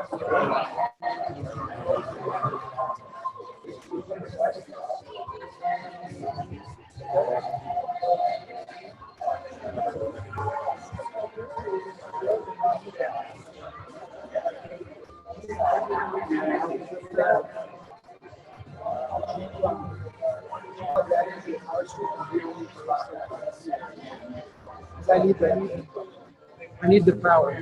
I need I need the power.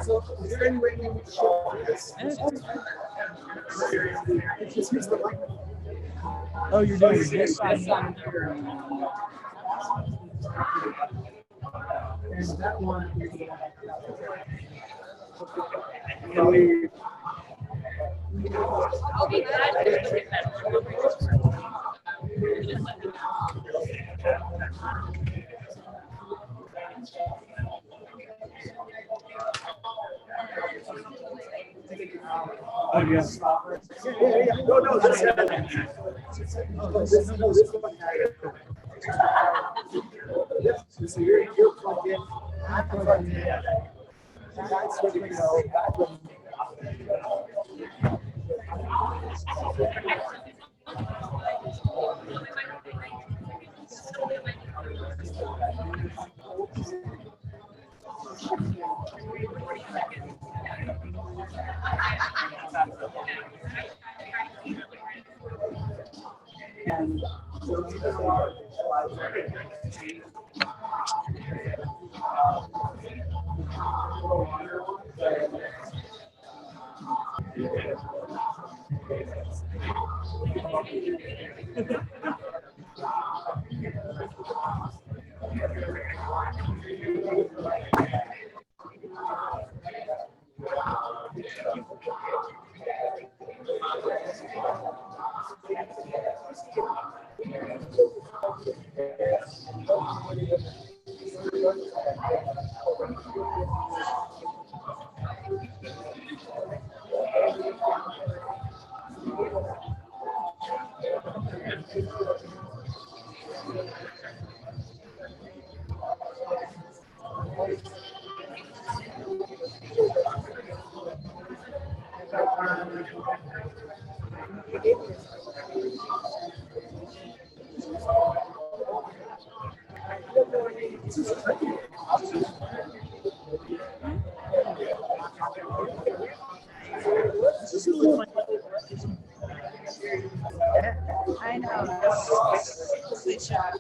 So is there any way we can show this? Just use the light. Oh, you're doing this side. And that one. I'll be glad to get that. Oh, yes. Yeah. No, this one. So you're plugged in. I'm plugged in. That's what we know. I know. Sweet shot.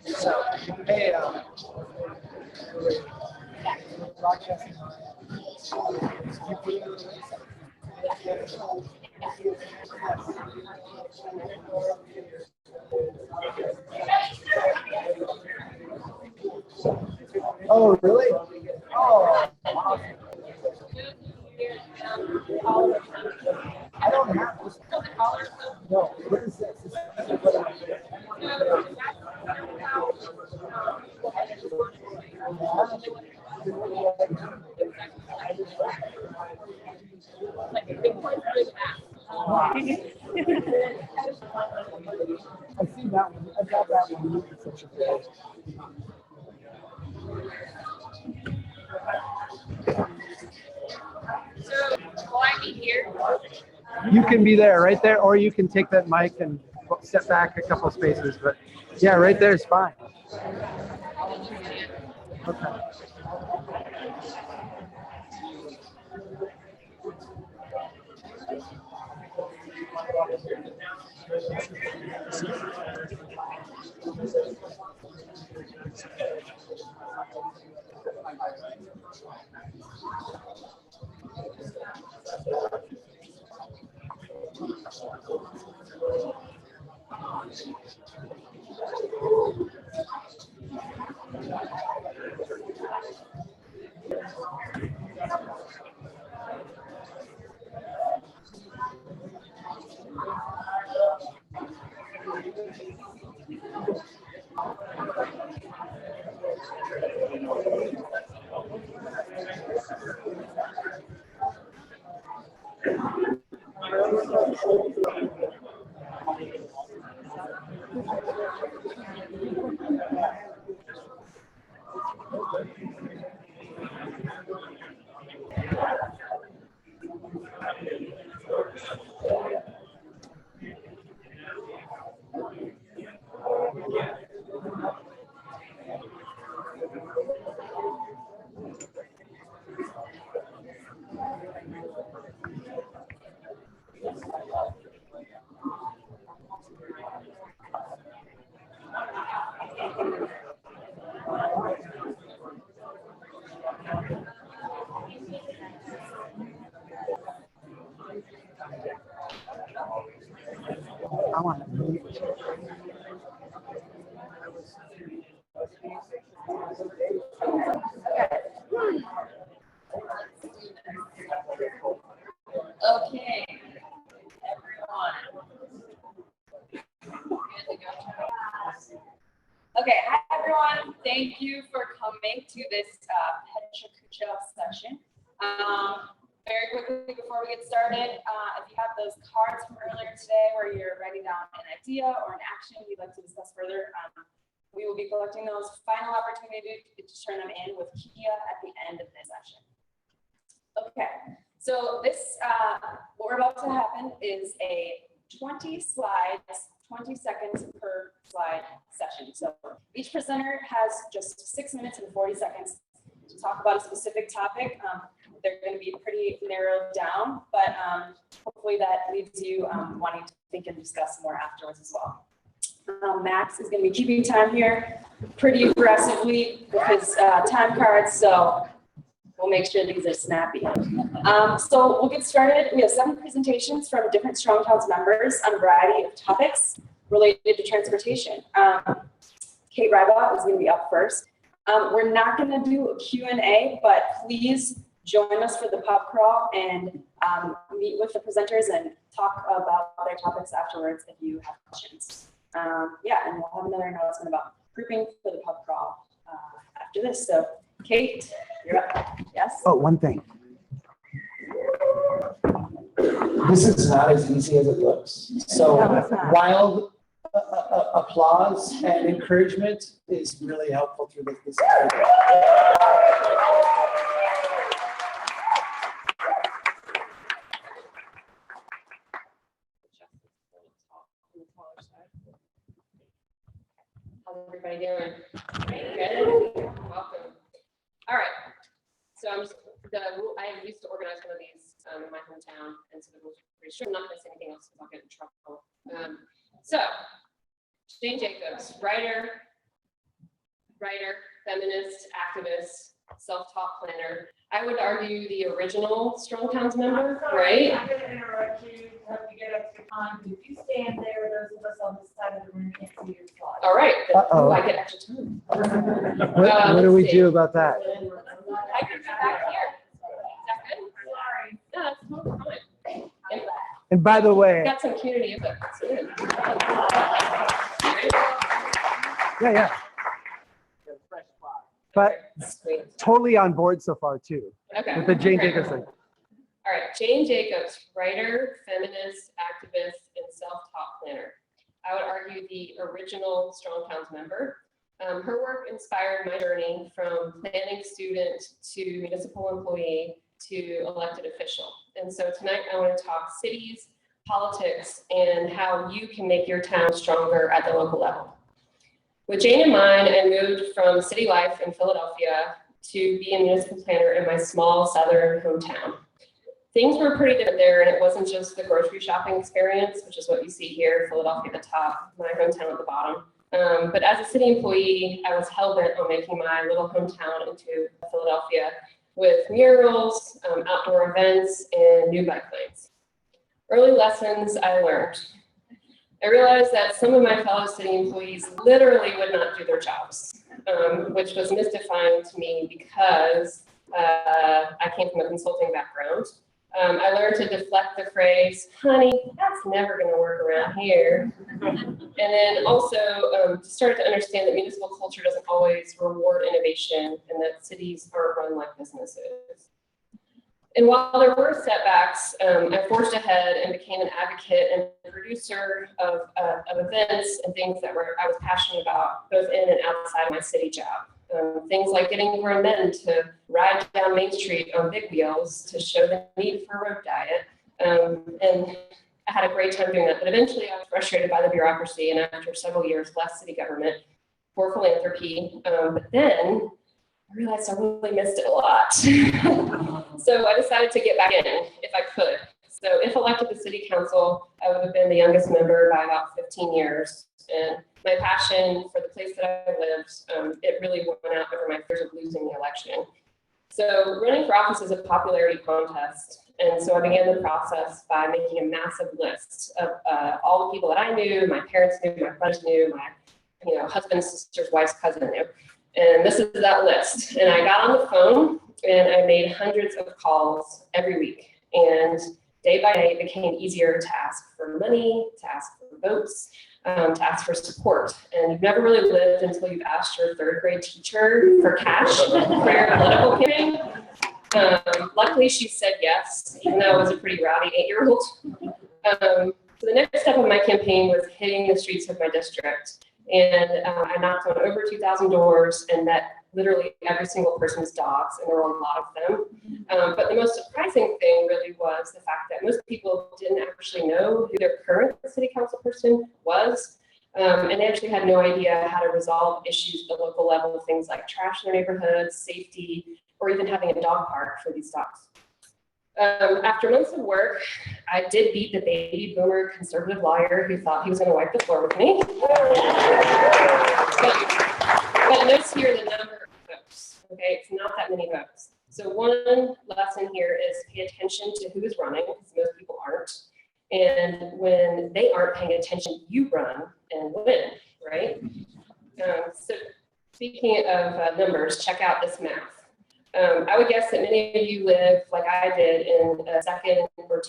So, hey, Rochester. Oh, really? Oh, awesome. I don't have this. No, what is this? I see that one. I got that one. It's such a good. Will I be here? You can be there, right there, or you can take that mic and step back a couple spaces. But yeah, right there is fine. Okay. I want to move. Okay, everyone. Okay, hi everyone. Thank you for coming to this Pecha Kucha session. Very quickly before we get started, if you have those cards from earlier today where you're writing down an idea or an action you'd like to discuss further, we will be collecting those. Final opportunity to turn them in with Kia at the end of this session. Okay, so this, what we're about to happen is a 20 slides, 20 seconds per slide session. So each presenter has just 6 minutes and 40 seconds to talk about a specific topic. They're going to be pretty narrowed down, but hopefully that leaves you wanting to think and discuss more afterwards as well. Max is going to be keeping time here pretty aggressively with his time cards, so we'll make sure these are snappy. So we'll get started. We have 7 presentations from different Strong Towns members on a variety of topics related to transportation. Kate Rybot is going to be up first. We're not going to do a Q&A, but please join us for the pub crawl and meet with the presenters and talk about their topics afterwards if you have questions. Yeah, and we'll have another announcement about grouping for the pub crawl after this. So, Kate, you're up. Yes? Oh, one thing. This is not as easy as it looks. So wild applause and encouragement is really helpful through this. How's everybody doing? Good. Welcome. All right. So I used to organize one of these in my hometown, and so the rules are pretty strict. I'm not going to say anything else because I'll get in trouble. So Jane Jacobs, writer, feminist, activist, self-taught planner. I would argue the original Strong Towns member, right? I'm going to interrupt you, help you get extra time. If you stand there, those of us on this side of the room can't see your slide. All right. Uh-oh. I get extra time. What do we let's see. do about that? I could go back here. Is that good? Sorry. No, that's totally fine. And And by the way, got some community input. That's good. yeah. But Sweet. totally on board so far too, Okay. with the Jane Great. Jacobs thing. All right, Jane Jacobs, writer, feminist, activist, and self-taught planner. I would argue the original Strong Towns member. Her work inspired my journey from planning student to municipal employee to elected official. And so tonight I want to talk cities, politics, and how you can make your town stronger at the local level. With Jane in mind, I moved from city life in Philadelphia to be a municipal planner in my small southern hometown. Things were pretty different there, and it wasn't just the grocery shopping experience, which is what you see here, Philadelphia at the top, my hometown at the bottom. But as a city employee, I was hell-bent on making my little hometown into Philadelphia with murals, outdoor events, and new bike lanes. Early lessons I learned. I realized that some of my fellow city employees literally would not do their jobs, which was mystifying to me because I came from a consulting background. I learned to deflect the phrase, honey, that's never going to work around here. And then also started to understand that municipal culture doesn't always reward innovation and that cities aren't run like businesses. And while there were setbacks, I forged ahead and became an advocate and producer of events and things that I was passionate about, both in and outside of my city job. Things like getting grown men to ride down Main Street on big wheels to show the need for a road diet. And I had a great time doing that. But eventually I was frustrated by the bureaucracy, and after several years left city government for philanthropy. But then I realized I really missed it a lot. So I decided to get back in if I could. So if elected to city council, I would have been the youngest member by about 15 years. And my passion for the place that I lived, it really went out over my fears of losing the election. So running for office is a popularity contest. And so I began the process by making a massive list of all the people that I knew, my parents knew, my friends knew, my husband, sister's wife's cousin knew. And this is that list. And I got on the phone and I made hundreds of calls every week. And day by day, it became easier to ask for money, to ask for votes, to ask for support. And you've never really lived until you've asked your third grade teacher for cash for your political campaign. Luckily, she said yes, even though I was a pretty rowdy 8-year-old. So the next step of my campaign was hitting the streets of my district. And I knocked on over 2,000 doors and met literally every single person's dogs, and there were a lot of them. But the most surprising thing really was the fact that most people didn't actually know who their current city council person was. And they actually had no idea how to resolve issues at the local level, things like trash in their neighborhoods, safety, or even having a dog park for these dogs. After months of work, I did beat the baby boomer conservative lawyer who thought he was going to wipe the floor with me. But notice here the number of votes. Okay, it's not that many votes. So one lesson here is pay attention to who is running, because most people aren't. And when they aren't paying attention, you run and win, right? So speaking of numbers, check out this math. I would guess that many of you live, like I did, in a second or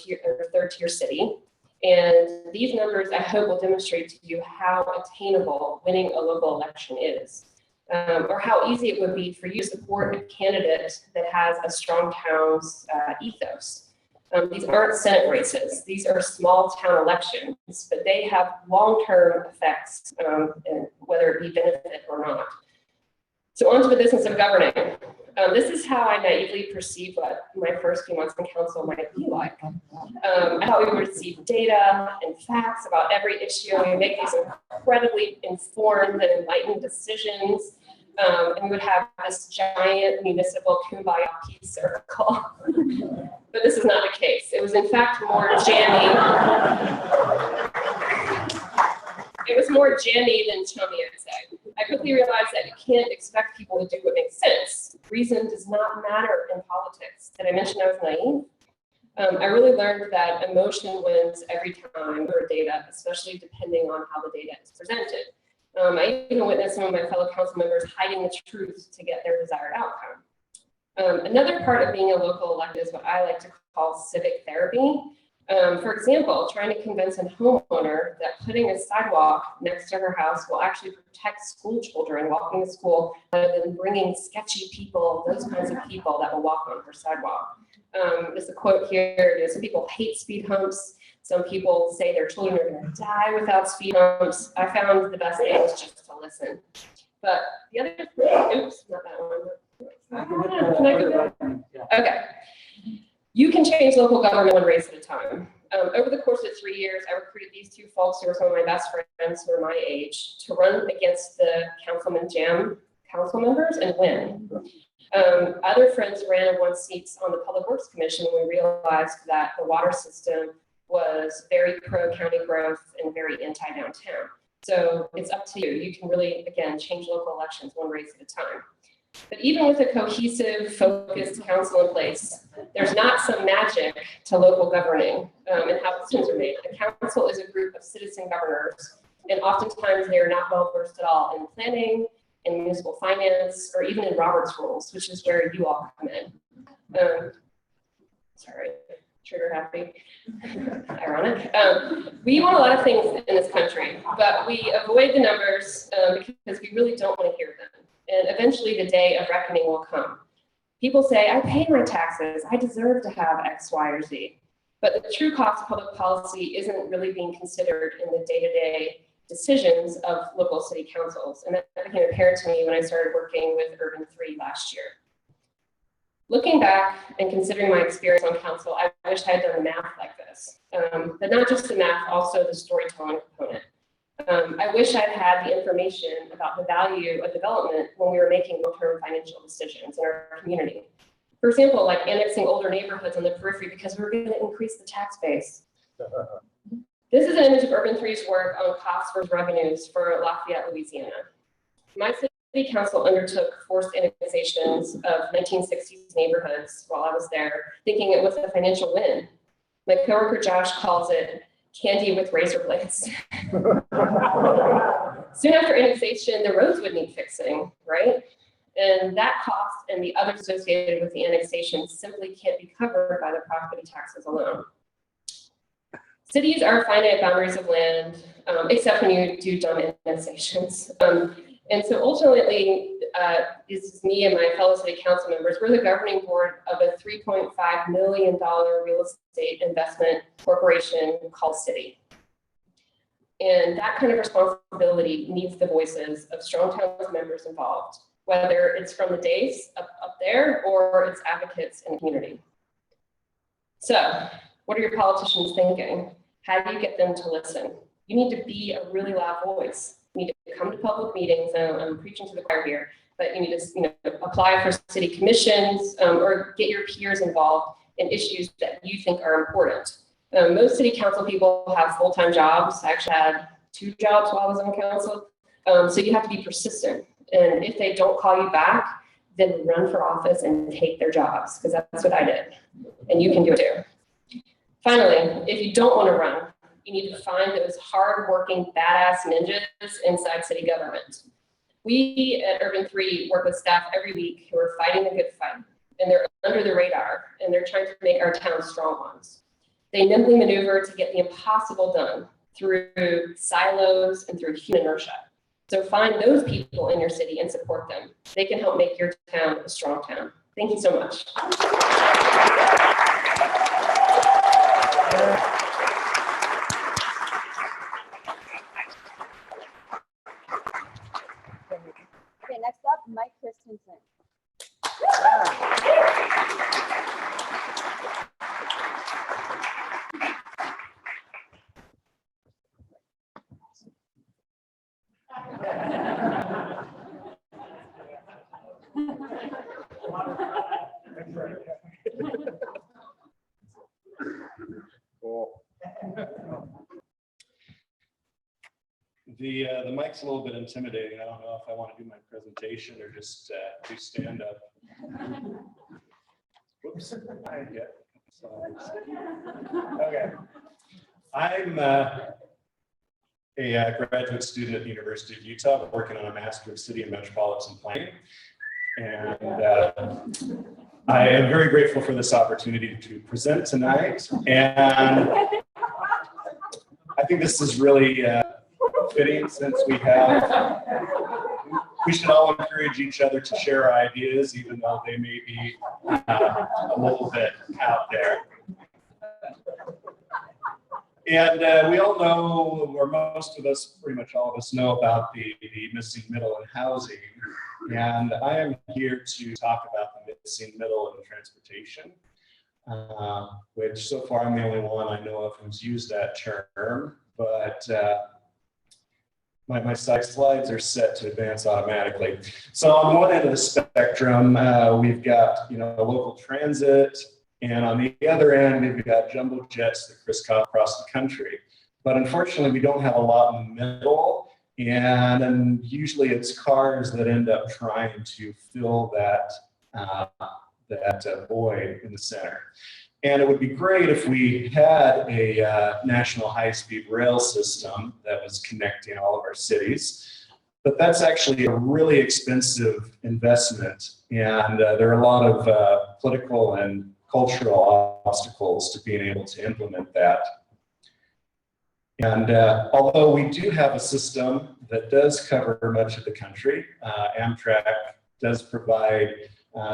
third tier city. And these numbers, I hope, will demonstrate to you how attainable winning a local election is, or how easy it would be for you to support a candidate that has a strong town's ethos. These aren't Senate races. These are small town elections, but they have long-term effects, and whether it be benefit or not. So on to the business of governing. This is how I naively perceive what my first few months in council might be like. I thought we would receive data and facts about every issue, and we make these incredibly informed and enlightened decisions, and we would have this giant municipal kumbaya peace circle. But this is not the case. It was in fact more jammy. It was more jammy than chummy, I'd say. I quickly realized that you can't expect people to do what makes sense. Reason does not matter in politics. Did I mention I was naive? I really learned that emotion wins every time over data, especially depending on how the data is presented. I even witnessed some of my fellow council members hiding the truth to get their desired outcome. Another part of being a local elected is what I like to call civic therapy. For example, trying to convince a homeowner that putting a sidewalk next to her house will actually protect school children walking to school rather than bringing sketchy people, those kinds of people that will walk on her sidewalk. There's a quote here, some people hate speed humps. Some people say their children are going to die without speed humps. I found the best thing was just to listen. But the other, oops, not that one. Can I go back? Okay. You can change local government one race at a time. Over the course of 3 years, I recruited these two folks who are some of my best friends who are my age to run against the Councilman Jam council members and win. Other friends ran and won seats on the Public Works Commission when we realized that the water system was very pro-county growth and very anti-downtown. So it's up to you. You can really, again, change local elections one race at a time. But even with a cohesive, focused council in place, there's not some magic to local governing and how decisions are made. A council is a group of citizen governors, and oftentimes they are not well versed at all in planning, in municipal finance, or even in Robert's rules, which is where you all come in. Sorry, trigger happy, ironic. We want a lot of things in this country, but we avoid the numbers because we really don't want to hear them. And eventually the day of reckoning will come. People say, I pay my taxes, I deserve to have X, Y, or Z. But the true cost of public policy isn't really being considered in the day-to-day decisions of local city councils. And that became apparent to me when I started working with Urban 3 last year. Looking back and considering my experience on council, I wish I had done the math like this. But not just the math, also the storytelling component. I wish I'd had the information about the value of development when we were making long-term financial decisions in our community. For example, like annexing older neighborhoods on the periphery because we were going to increase the tax base. This is an image of Urban 3's work on costs versus revenues for Lafayette, Louisiana. My city council undertook forced annexations of 1960s neighborhoods while I was there, thinking it was a financial win. My coworker Josh calls it candy with razor blades. Soon after annexation, the roads would need fixing, right? And that cost and the others associated with the annexation simply can't be covered by the property taxes alone. Cities are finite boundaries of land, except when you do dumb annexations. And so ultimately, this is me and my fellow city council members. We're the governing board of a $3.5 million real estate investment corporation called City. And that kind of responsibility needs the voices of strong towns members involved, whether it's from the days up there or it's advocates in the community. So what are your politicians thinking? How do you get them to listen? You need to be a really loud voice. You need to come to public meetings, and I'm preaching to the choir here, but you need to apply for city commissions or get your peers involved in issues that you think are important. Most city council people have full-time jobs. I actually had 2 jobs while I was on council. So you have to be persistent. And if they don't call you back, then run for office and take their jobs, because that's what I did. And you can do it too. Finally, if you don't want to run, you need to find those hard-working, badass ninjas inside city government. We at Urban 3 work with staff every week who are fighting the good fight, and they're under the radar, and they're trying to make our town strong ones. They nimbly maneuver to get the impossible done through silos and through human inertia. So find those people in your city and support them. They can help make your town a strong town. Thank you so much. Okay, next up, Mike Christenson. Cool. The mic's a little bit intimidating. I don't know if I want to do my presentation or just do stand up. Whoops. I get slides. Okay. I'm a graduate student at the University of Utah, working on a Master of City and Metropolitan Planning. And I am very grateful for this opportunity to present tonight. And I think this is really fitting since we should all encourage each other to share our ideas, even though they may be a little bit out there. And we all know, or most of us, pretty much all of us know about the missing middle in housing. And I am here to talk about the missing middle in transportation, which so far I'm the only one I know of who's used that term, but my slides are set to advance automatically. So on one end of the spectrum, we've got local transit, and on the other end, we've got jumbo jets that crisscross across the country. But unfortunately, we don't have a lot in the middle, and then usually it's cars that end up trying to fill that void in the center. And it would be great if we had a national high-speed rail system that was connecting all of our cities. But that's actually a really expensive investment. And there are a lot of political and cultural obstacles to being able to implement that. And although we do have a system that does cover much of the country, Amtrak does provide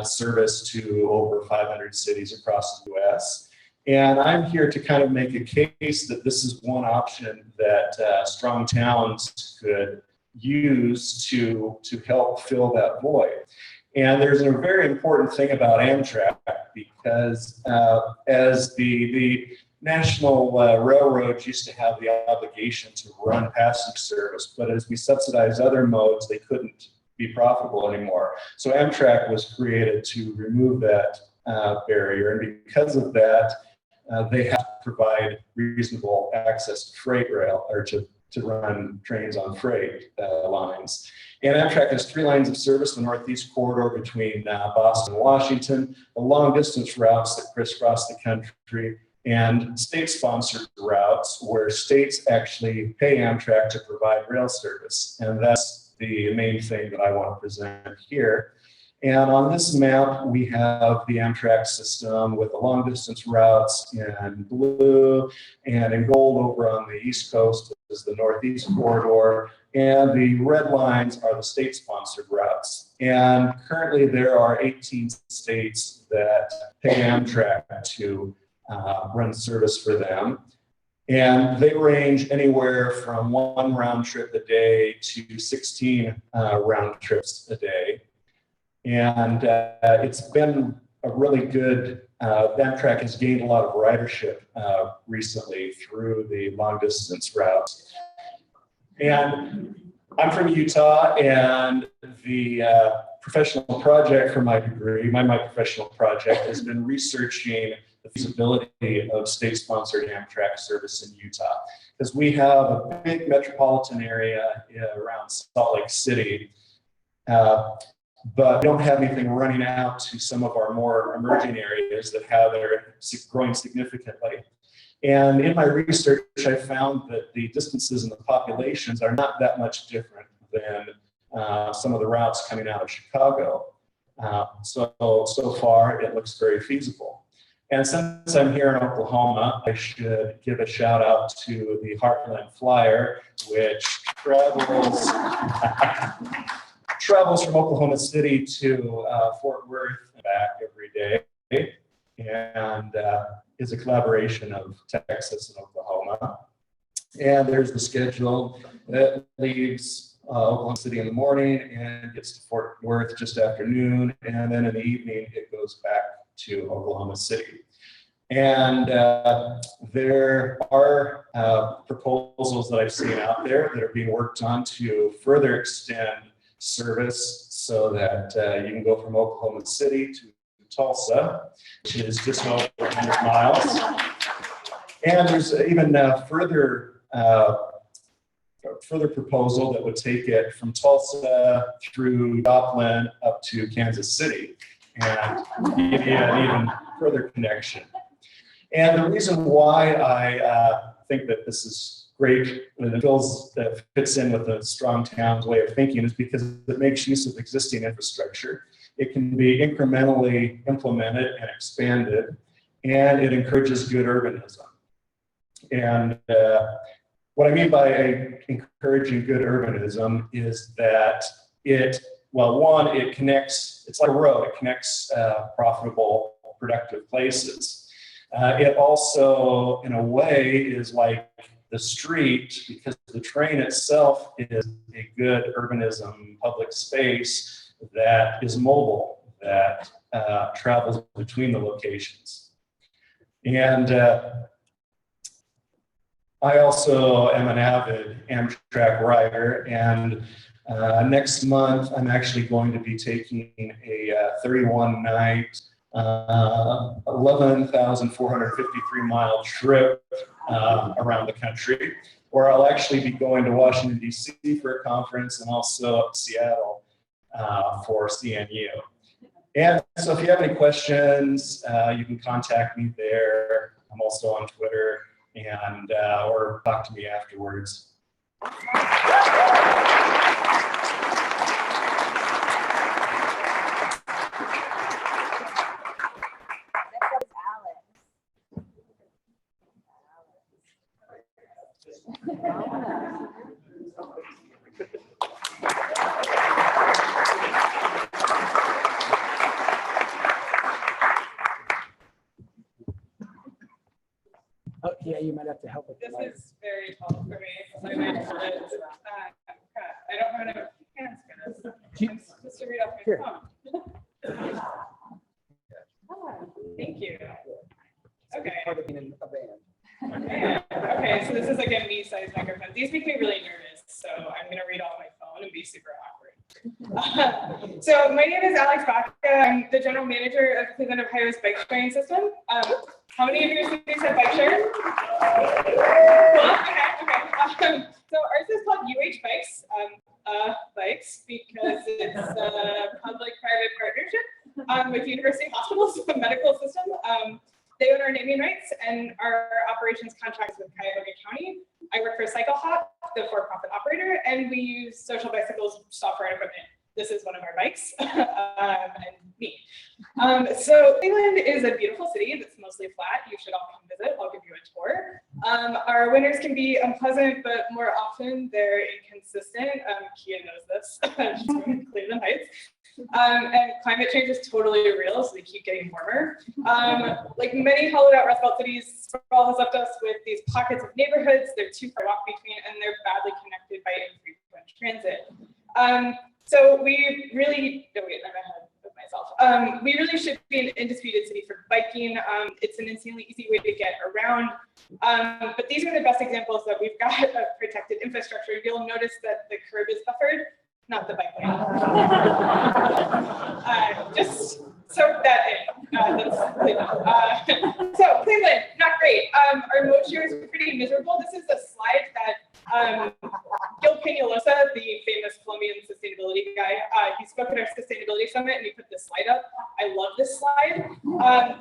service to over 500 cities across the US. And I'm here to kind of make a case that this is one option that strong towns could use to help fill that void. And there's a very important thing about Amtrak, because as the national railroads used to have the obligation to run passenger service, but as we subsidize other modes, they couldn't be profitable anymore. So Amtrak was created to remove that barrier, and because of that, they have to provide reasonable access to freight rail, or to run trains on freight lines. And Amtrak has 3 lines of service: the Northeast corridor between Boston and Washington, the long distance routes that crisscross the country, and state-sponsored routes where states actually pay Amtrak to provide rail service. And that's the main thing that I want to present here. And on this map, we have the Amtrak system with the long distance routes in blue, and in gold over on the East Coast is the Northeast corridor, and the red lines are the state-sponsored routes. And currently there are 18 states that pay Amtrak to run service for them. And they range anywhere from 1 round trip a day to 16 round trips a day. And it's been a really good, Amtrak has gained a lot of ridership recently through the long distance routes. And I'm from Utah, and the professional project for my degree, my professional project has been researching the feasibility of state-sponsored Amtrak service in Utah, because we have a big metropolitan area around Salt Lake City, but we don't have anything running out to some of our more emerging areas that are growing significantly. And in my research, I found that the distances and the populations are not that much different than some of the routes coming out of Chicago. So far, it looks very feasible. And since I'm here in Oklahoma, I should give a shout out to the Heartland Flyer, which travels travels from Oklahoma City to Fort Worth and back every day, and is a collaboration of Texas and Oklahoma. And there's the schedule that leaves Oklahoma City in the morning and gets to Fort Worth just after noon, and then in the evening it goes back to Oklahoma City. And there are proposals that I've seen out there that are being worked on to further extend service so that you can go from Oklahoma City to Tulsa, which is just over 100 miles. And there's even further proposal that would take it from Tulsa through Joplin up to Kansas City and give you an even further connection. And the reason why I think that this is great and it fits in with the Strong Towns way of thinking is because it makes use of existing infrastructure. It can be incrementally implemented and expanded, and it encourages good urbanism. And what I mean by encouraging good urbanism is that it connects, it's like a road, it connects profitable, productive places. It also, in a way, is like the street because the train itself is a good urbanism public space that is mobile, that travels between the locations. And I also am an avid Amtrak rider, and next month I'm actually going to be taking a 31-night, 11,453 mile trip around the country, where I'll actually be going to Washington, D.C. for a conference and also up to Seattle for CNU. And so if you have any questions, you can contact me there. I'm also on Twitter, and or talk to me afterwards. Oh, yeah, you might have to help with This the light. is very tall for me. So I don't have enough hands for this. I'm supposed to read off my Here. phone. Thank you. Okay. Part of being in a band. Okay, so this is like a me-sized microphone. These make me really nervous, so I'm gonna read off my phone and be super awkward. So my name is Alex Vaca. I'm the general manager of Cleveland, Ohio's bike sharing system. How many of your cities have bike share? Cool. Okay. So ours is called UH Bikes, bikes, because it's a public-private partnership with university hospitals, the medical system. They own our naming rights, and our operations contracts with Cuyahoga County. I work for CycleHop, the for-profit operator, and we use social bicycles, software, and equipment. This is one of our bikes, and me. So Cleveland is a beautiful city that's mostly flat. You should all come visit. I'll give you a tour. Our winters can be unpleasant, but more often they're inconsistent. Kia knows this. She's from Cleveland Heights. And climate change is totally real, so they keep getting warmer. Like many hollowed out Rust Belt cities, sprawl has left us with these pockets of neighborhoods. They're too far to walk between, and they're badly connected by infrequent transit. So we really, I'm ahead of myself. We really should be an undisputed city for biking. It's an insanely easy way to get around. But these are the best examples that we've got of protected infrastructure. You'll notice that the curb is buffered, not the bike lane. Just soak that in. That's Cleveland. So Cleveland, not great. Our most years are pretty miserable. This is a slide that Gil Peñalosa, the famous Colombian sustainability guy, he spoke at our sustainability summit and he put this slide up. I love this slide.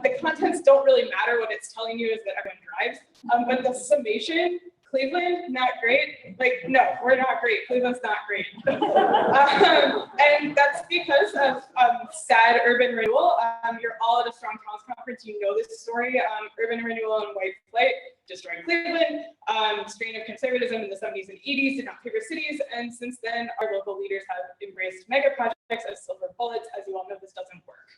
The contents don't really matter. What it's telling you is that everyone drives. But the summation, Cleveland, not great. Like, no, we're not great. Cleveland's not great. And that's because of sad urban renewal. You're all at a Strong Towns conference. You know this story. Urban renewal and white flight destroyed Cleveland. Strain of conservatism in the 70s and 80s did not favor cities. And since then, our local leaders have embraced mega projects as silver bullets. As you all know, this doesn't work.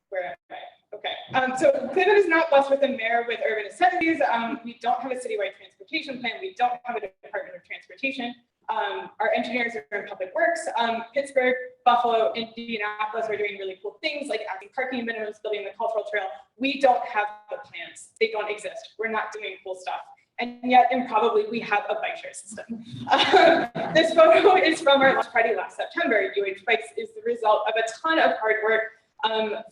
Where am I? Okay, so Cleveland is not blessed with a mayor with urban necessities. We don't have a citywide transportation plan. We don't have a Department of Transportation. Our engineers are in public works. Pittsburgh, Buffalo, Indianapolis are doing really cool things like adding parking minimums, building the cultural trail. We don't have the plans. They don't exist. We're not doing cool stuff. And yet, improbably, we have a bike share system. This photo is from our launch party last September. UH Bikes is the result of a ton of hard work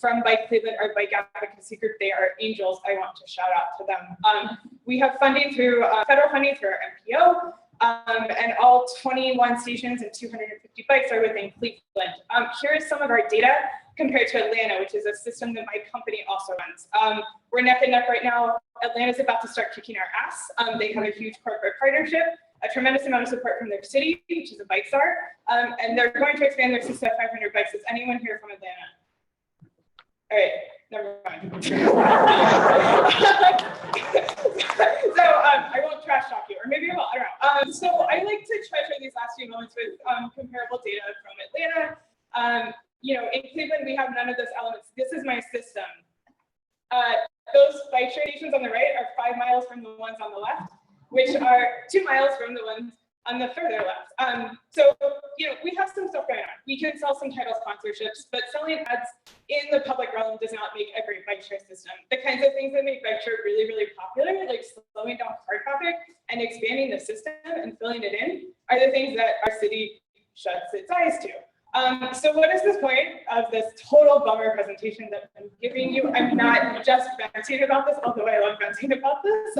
from Bike Cleveland, our bike advocacy group. They are angels. I want to shout out to them. We have funding through federal funding through our MPO, and all 21 stations and 250 bikes are within Cleveland. Here is some of our data compared to Atlanta, which is a system that my company also runs. We're neck and neck right now. Atlanta's about to start kicking our ass. They have a huge corporate partnership, a tremendous amount of support from their city, which is a bike star, and they're going to expand their system to 500 bikes. Is anyone here from Atlanta? All right, never mind. So I won't trash talk you, or maybe I will, I don't know. So I like to treasure these last few moments with comparable data from Atlanta. You know, in Cleveland, we have none of those elements. This is my system. Those bike share stations on the right are 5 miles from the ones on the left, which are 2 miles from the ones on the further left. So, you know, we have some stuff going on. We can sell some title sponsorships, but selling ads in the public realm does not make a great bike share system. The kinds of things that make bike share really, really popular, like slowing down car traffic and expanding the system and filling it in, are the things that our city shuts its eyes to. So what is the point of this total bummer presentation that I'm giving you? I'm not just venting about this, although I love venting about this.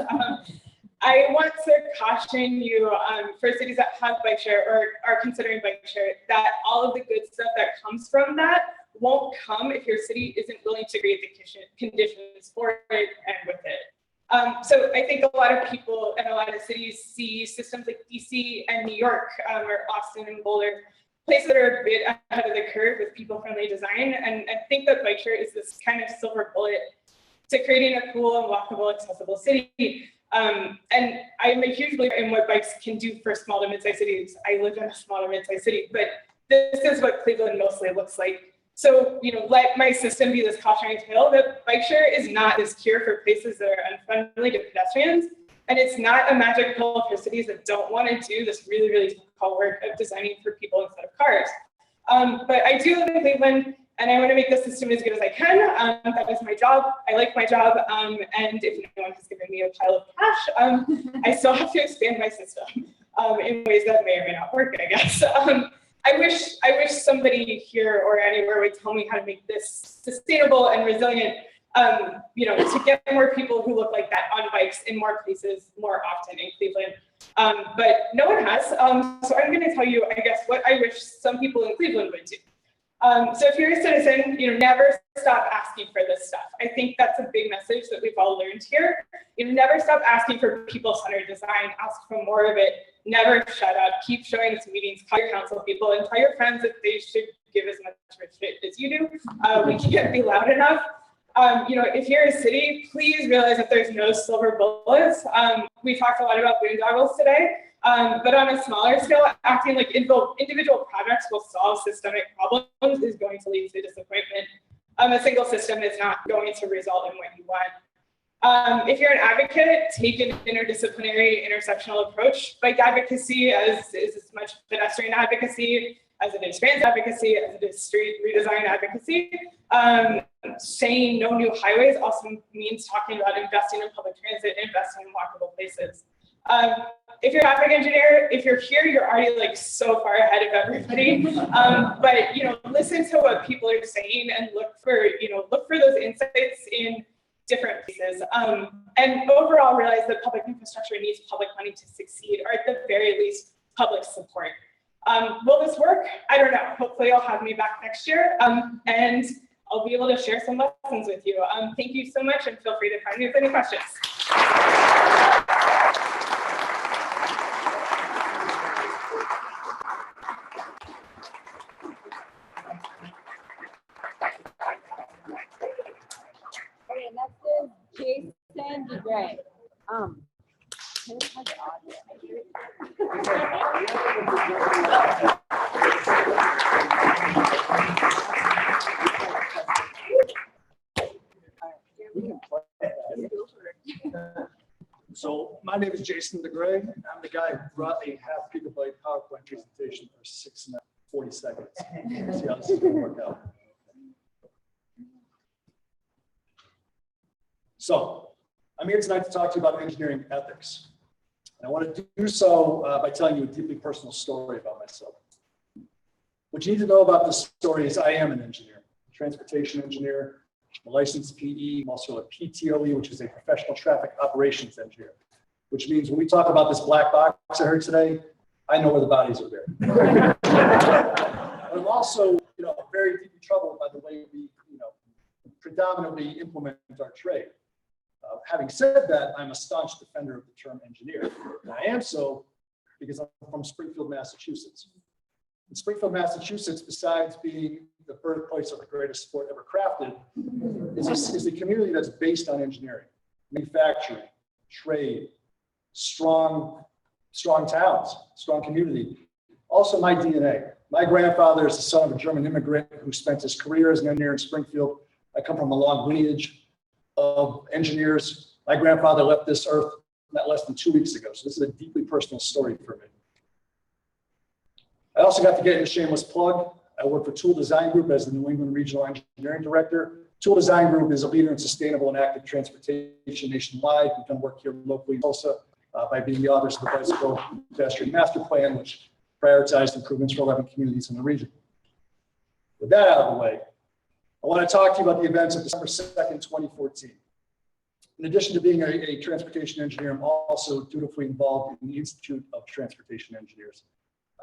I want to caution you for cities that have bike share or are considering bike share, that all of the good stuff that comes from that won't come if your city isn't willing to create the conditions for it and with it. So I think a lot of people and a lot of cities see systems like DC and New York or Austin and Boulder, places that are a bit ahead of the curve with people-friendly design, and think that bike share is this kind of silver bullet to creating a cool and walkable, accessible city. And I'm a huge believer in what bikes can do for small to mid-sized cities. I live in a small to mid-sized city, but this is what Cleveland mostly looks like. So, you know, let my system be this cautionary tale that bike share is not this cure for places that are unfriendly to pedestrians. And it's not a magic pill for cities that don't want to do this really, really difficult work of designing for people instead of cars. But I do live in Cleveland, and I want to make the system as good as I can. That is my job. I like my job. And if no one has given me a pile of cash, I still have to expand my system in ways that may or may not work, I guess. I wish somebody here or anywhere would tell me how to make this sustainable and resilient, you know, to get more people who look like that on bikes in more places more often in Cleveland. But no one has. So I'm going to tell you, I guess, what I wish some people in Cleveland would do. So if you're a citizen, you know, never stop asking for this stuff. I think that's a big message that we've all learned here. You know, never stop asking for people-centered design. Ask for more of it. Never shut up. Keep showing us meetings. Call your council people and tell your friends that they should give as much shit as you do. We can't be loud enough. You know, if you're a city, please realize that there's no silver bullets. We talked a lot about boondoggles today, but on a smaller scale, acting like individual projects will solve systemic problems is going to lead to disappointment. A single system is not going to result in what you want. If you're an advocate, take an interdisciplinary, intersectional approach. Bike advocacy is as much pedestrian advocacy as it is trans advocacy, as it is street redesign advocacy. Saying no new highways also means talking about investing in public transit, investing in walkable places. If you're a traffic engineer, if you're here, you're already like so far ahead of everybody. But you know, listen to what people are saying and look for those insights in different places. And overall, realize that public infrastructure needs public money to succeed, or at the very least, public support. Will this work? I don't know. Hopefully you'll have me back next year, and I'll be able to share some lessons with you. Thank you so much, and feel free to find me with any questions. Great. Here's how the audio. So my name is Jason DeGray. I'm the guy who brought a half gigabyte PowerPoint presentation for 40 seconds. See how this is going to work out. So I'm here tonight to talk to you about engineering ethics. And I want to do so by telling you a deeply personal story about myself. What you need to know about this story is I am an engineer, transportation engineer. I'm a licensed PE. I'm also a PTOE, which is a professional traffic operations engineer, which means when we talk about this black box I heard today, I know where the bodies are buried. I'm also, very deeply troubled by the way we, predominantly implement our trade. Having said that, I'm a staunch defender of the term engineer. And I am so because I'm from Springfield, Massachusetts. In Springfield, Massachusetts, besides being the birthplace of the greatest sport ever crafted, is a community that's based on engineering, manufacturing, trade, strong towns, strong community. Also my DNA. My grandfather is the son of a German immigrant who spent his career as an engineer in Springfield. I come from a long lineage of engineers. My grandfather left this earth not less than 2 weeks ago. So this is a deeply personal story for me. I also got to get in a shameless plug. I work for Tool Design Group as the New England Regional Engineering Director. Tool Design Group is a leader in sustainable and active transportation nationwide. We've done work here locally in Tulsa by being the authors of the Bicycle Pedestrian Master Plan, which prioritized improvements for 11 communities in the region. With that out of the way, I want to talk to you about the events of December 2nd, 2014. In addition to being a transportation engineer, I'm also dutifully involved in the Institute of Transportation Engineers.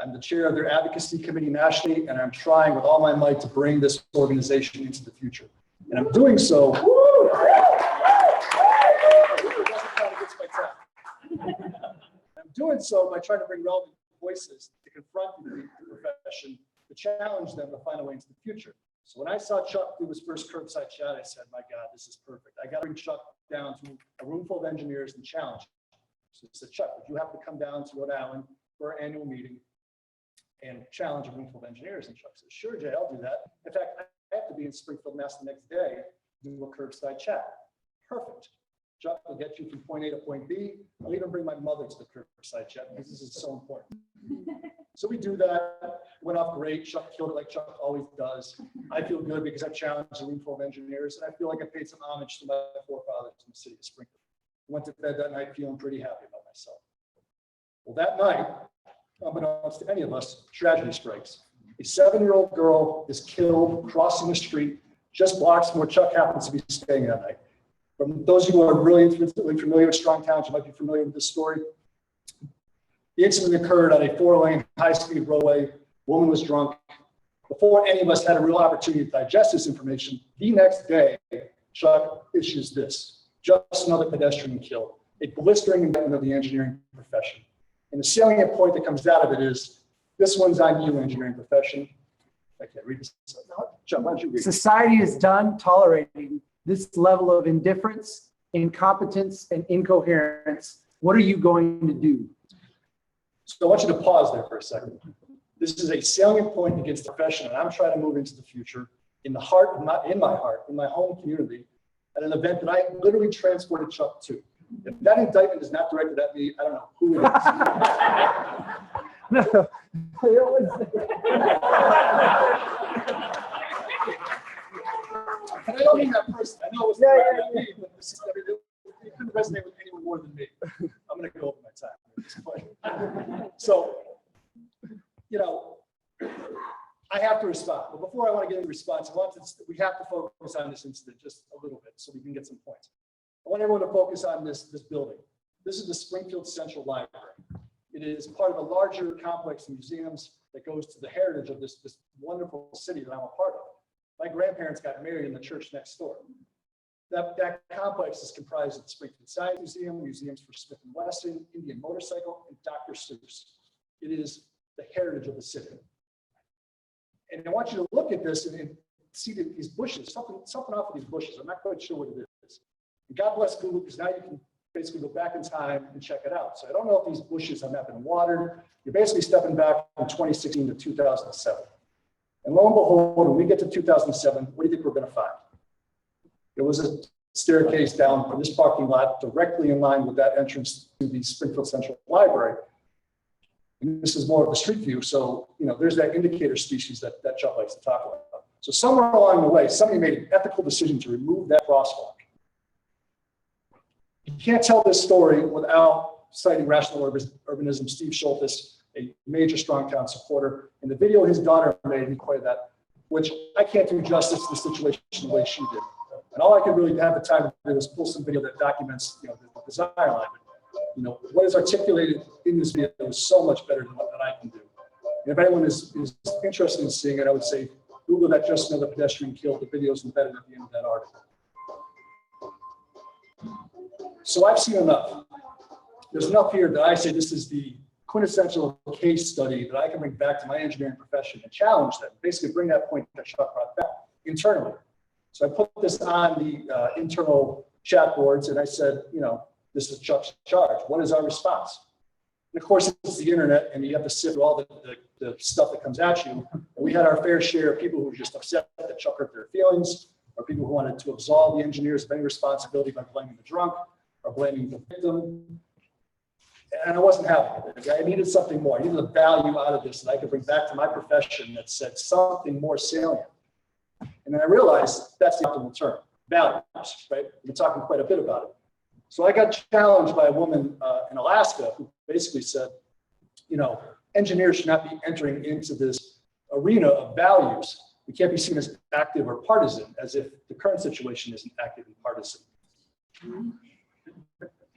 I'm the chair of their advocacy committee nationally, and I'm trying with all my might to bring this organization into the future. And I'm doing so. I'm doing so by trying to bring relevant voices to confront the profession, to challenge them to find a way into the future. So when I saw Chuck do his first curbside chat, I said, my God, this is perfect. I got to bring Chuck down to a room full of engineers and challenge him. So I said, Chuck, would you have to come down to Rhode Island for our annual meeting and challenge a room full of engineers? And Chuck said, sure, Jay, I'll do that. In fact, I have to be in Springfield, Mass the next day to do a curbside chat. Perfect. Chuck will get you from point A to point B. I'll even bring my mother to the curbside chat because this is so important. So we do that. Went off great. Chuck killed it like Chuck always does. I feel good because I challenged a room full of engineers, and I feel like I paid some homage to my forefathers in the city of Springfield. I went to bed that night feeling pretty happy about myself. Well, that night, unbeknownst to any of us, tragedy strikes. A 7-year-old girl is killed crossing the street just blocks from where Chuck happens to be staying that night. From those of you who are really familiar with Strong Towns, you might be familiar with this story. The incident occurred on a 4-lane high-speed roadway. Woman was drunk. Before any of us had a real opportunity to digest this information, the next day, Chuck issues this: just another pedestrian killed, a blistering indictment of the engineering profession. And the salient point that comes out of it is, this one's on you, engineering profession. I can't read this. No, John, why don't you read it? Society is done tolerating this level of indifference, incompetence, and incoherence. What are you going to do? So I want you to pause there for a second. This is a salient point against the profession, and I'm trying to move into the future in my home community, at an event that I literally transported Chuck to. If that indictment is not directed at me, I don't know who it is. No, it was. And I don't mean that person. I know it was directed at me, but this is, it couldn't resonate with anyone more than me. I'm going to go over my time at this point. So, I have to respond. But before I want to get into response, we have to focus on this incident just a little bit so we can get some points. I want everyone to focus on this building. This is the Springfield Central Library. It is part of a larger complex of museums that goes to the heritage of this wonderful city that I'm a part of. My grandparents got married in the church next door. That complex is comprised of the Springfield Science Museum, museums for Smith & Wesson, Indian Motorcycle, and Dr. Seuss. It is the heritage of the city. And I want you to look at this and see these bushes, something off of these bushes. I'm not quite sure what it is. And God bless Google, because now you can basically go back in time and check it out. So I don't know if these bushes have not been watered. You're basically stepping back from 2016 to 2007. And lo and behold, when we get to 2007, what do you think we're going to find? There was a staircase down from this parking lot directly in line with that entrance to the Springfield Central Library. And this is more of a street view. So, there's that indicator species that Chuck likes to talk about. So somewhere along the way, somebody made an ethical decision to remove that crosswalk. You can't tell this story without citing Rational Urbanism, Steve Schultes, a major strong town supporter. In the video his daughter made, he quoted that, which I can't do justice to the situation the way she did. And all I could really have the time to do is pull some video that documents, the design line. What is articulated in this video is so much better than what I can do. And if anyone is interested in seeing it, I would say Google that Just Another Pedestrian Killed. The video is embedded at the end of that article. So I've seen enough. There's enough here that I say this is the quintessential case study that I can bring back to my engineering profession and challenge them. Basically bring that point that Chuck brought back internally. So I put this on the internal chat boards and I said, this is Chuck's charge. What is our response? And of course, it's the internet and you have to sift through all the stuff that comes at you. And we had our fair share of people who were just upset that Chuck hurt their feelings, or people who wanted to absolve the engineers of any responsibility by blaming the drunk or blaming the victim. And I wasn't having it. I needed something more. I needed the value out of this that I could bring back to my profession that said something more salient. And then I realized that's the optimal term, values, right? We've been talking quite a bit about it. So I got challenged by a woman in Alaska who basically said, engineers should not be entering into this arena of values. We can't be seen as active or partisan, as if the current situation isn't active and partisan.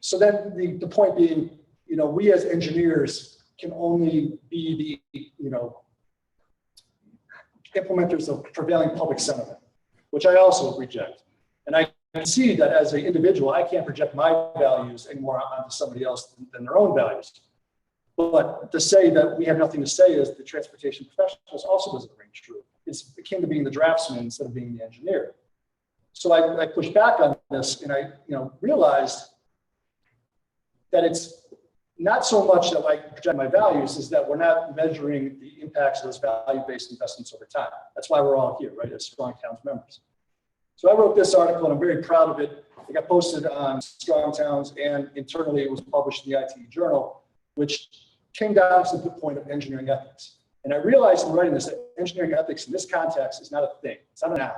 So then the point being, we as engineers can only be the, implementers of prevailing public sentiment, which I also reject. And I can see that as an individual, I can't project my values anymore onto somebody else than their own values. But to say that we have nothing to say as the transportation professionals also doesn't ring true. It's akin to being the draftsman instead of being the engineer. So I pushed back on this and I realized that it's not so much that I project my values, is that we're not measuring the impacts of those value-based investments over time. That's why we're all here, right, as Strong Towns members. So I wrote this article and I'm very proud of it. It got posted on Strong Towns and internally it was published in the ITE Journal, which came down to the point of engineering ethics. And I realized in writing this that engineering ethics in this context is not a thing. It's not an noun.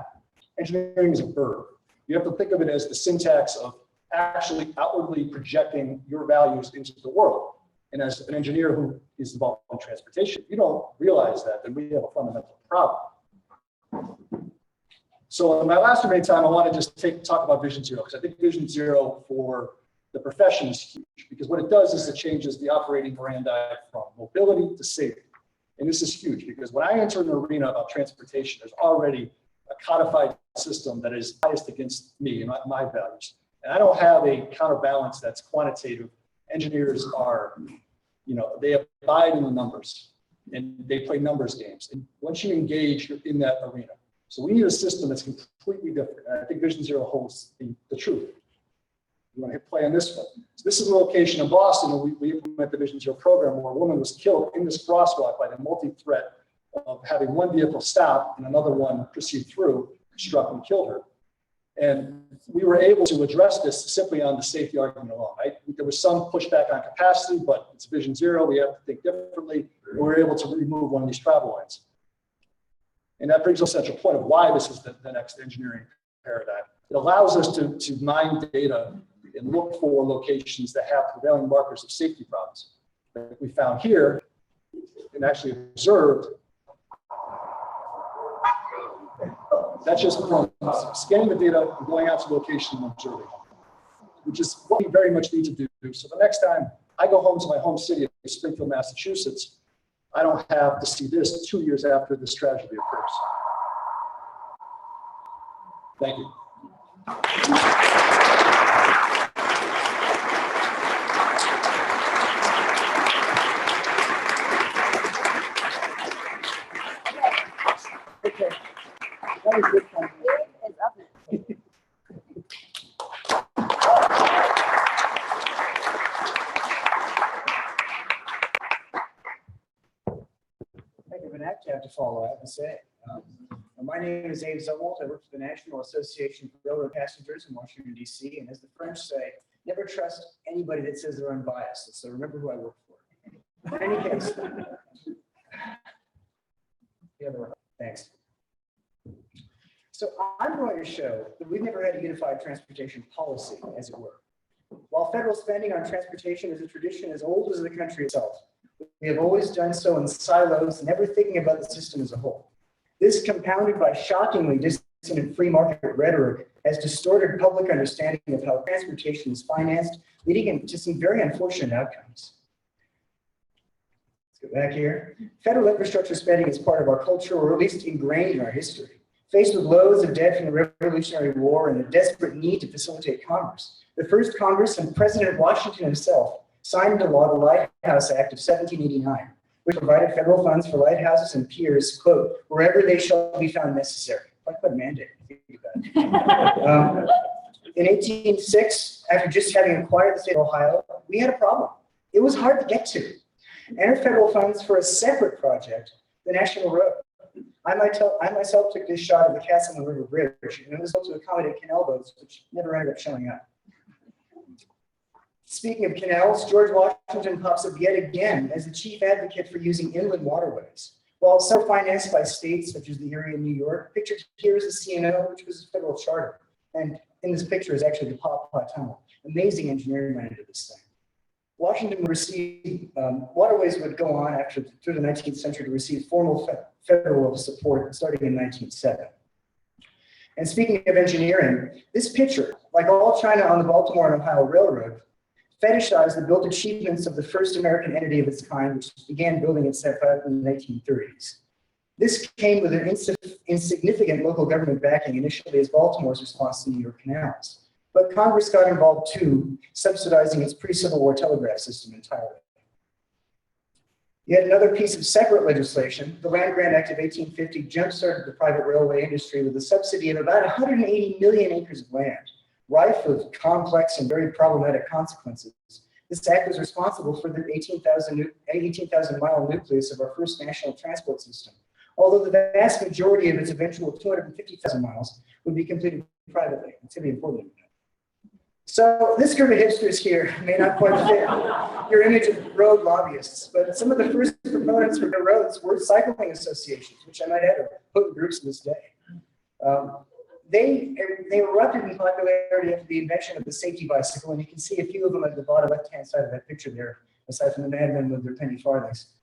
Engineering is a verb. You have to think of it as the syntax of actually outwardly projecting your values into the world. And as an engineer who is involved in transportation, if you don't realize that, then we have a fundamental problem. So in my last remaining time, I want to just talk about Vision Zero, because I think Vision Zero for the profession is huge, because what it does is it changes the operating veranda from mobility to safety. And this is huge, because when I enter an arena about transportation, there's already a codified system that is biased against me and my values. And I don't have a counterbalance that's quantitative. Engineers are, they abide in the numbers and they play numbers games. And once you engage, you're in that arena. So we need a system that's completely different. And I think Vision Zero holds the truth. You want to hit play on this one. So this is a location in Boston where we implement the Vision Zero program where a woman was killed in this crosswalk by the multi-threat of having one vehicle stop and another one proceed through, struck and killed her. And we were able to address this simply on the safety argument alone. There was some pushback on capacity, but it's Vision Zero. We have to think differently. And we were able to remove one of these travel lanes. And that brings us to the central point of why this is the next engineering paradigm. It allows us to mine data and look for locations that have prevailing markers of safety problems. Like we found here and actually observed. That's just from scanning the data and going out to location and observing, which is what we very much need to do. So the next time I go home to my home city of Springfield, Massachusetts, I don't have to see this 2 years after this tragedy occurs. Thank you. Okay. That was good fun. have to follow, I have to say. My name is Abe Zumwalt. I work for the National Association for Railroad Passengers in Washington, D.C. And as the French say, never trust anybody that says they're unbiased. So remember who I work for. In any case, thanks. So I'm going to show that we've never had a unified transportation policy, as it were. While federal spending on transportation is a tradition as old as the country itself, we have always done so in silos, never thinking about the system as a whole. This, compounded by shockingly dissonant free market rhetoric, has distorted public understanding of how transportation is financed, leading to some very unfortunate outcomes. Let's go back here. Federal infrastructure spending is part of our culture, or at least ingrained in our history. Faced with loads of debt from the Revolutionary War and a desperate need to facilitate commerce, the first Congress and President Washington himself signed into law the Lighthouse Act of 1789, which provided federal funds for lighthouses and piers, quote, wherever they shall be found necessary. Like a mandate. In 1806, after just having acquired the state of Ohio, we had a problem. It was hard to get to. Enter federal funds for a separate project, the National Road. I myself took this shot of the Castle River Bridge, and it was built to accommodate canal boats, which never ended up showing up. Speaking of canals, George Washington pops up yet again as the chief advocate for using inland waterways. While some are financed by states, such as the area in New York, pictured here is the CNO, which was a federal charter. And in this picture is actually the Paw Tunnel. Amazing engineering went into this thing. Washington would receive, waterways would go on through the 19th century to receive formal federal support starting in 1907. And speaking of engineering, this picture, like all China on the Baltimore and Ohio Railroad, fetishized the built achievements of the first American entity of its kind, which began building itself out in the 1930s. This came with an insignificant local government backing initially as Baltimore's response to New York canals. But Congress got involved too, subsidizing its pre-Civil War telegraph system entirely. Yet another piece of separate legislation, the Land Grant Act of 1850, jump-started the private railway industry with a subsidy of about 180 million acres of land, rife with complex and very problematic consequences. This act was responsible for the 18,000-mile nucleus of our first national transport system, although the vast majority of its eventual 250,000 miles would be completed privately. It's going to be important. So this group of hipsters here may not quite fit your image of road lobbyists, but some of the first proponents for the roads were cycling associations, which I might add are potent groups to this day. They erupted in popularity after the invention of the safety bicycle, and you can see a few of them at the bottom left-hand side of that picture there, aside from the madmen with their penny farthings.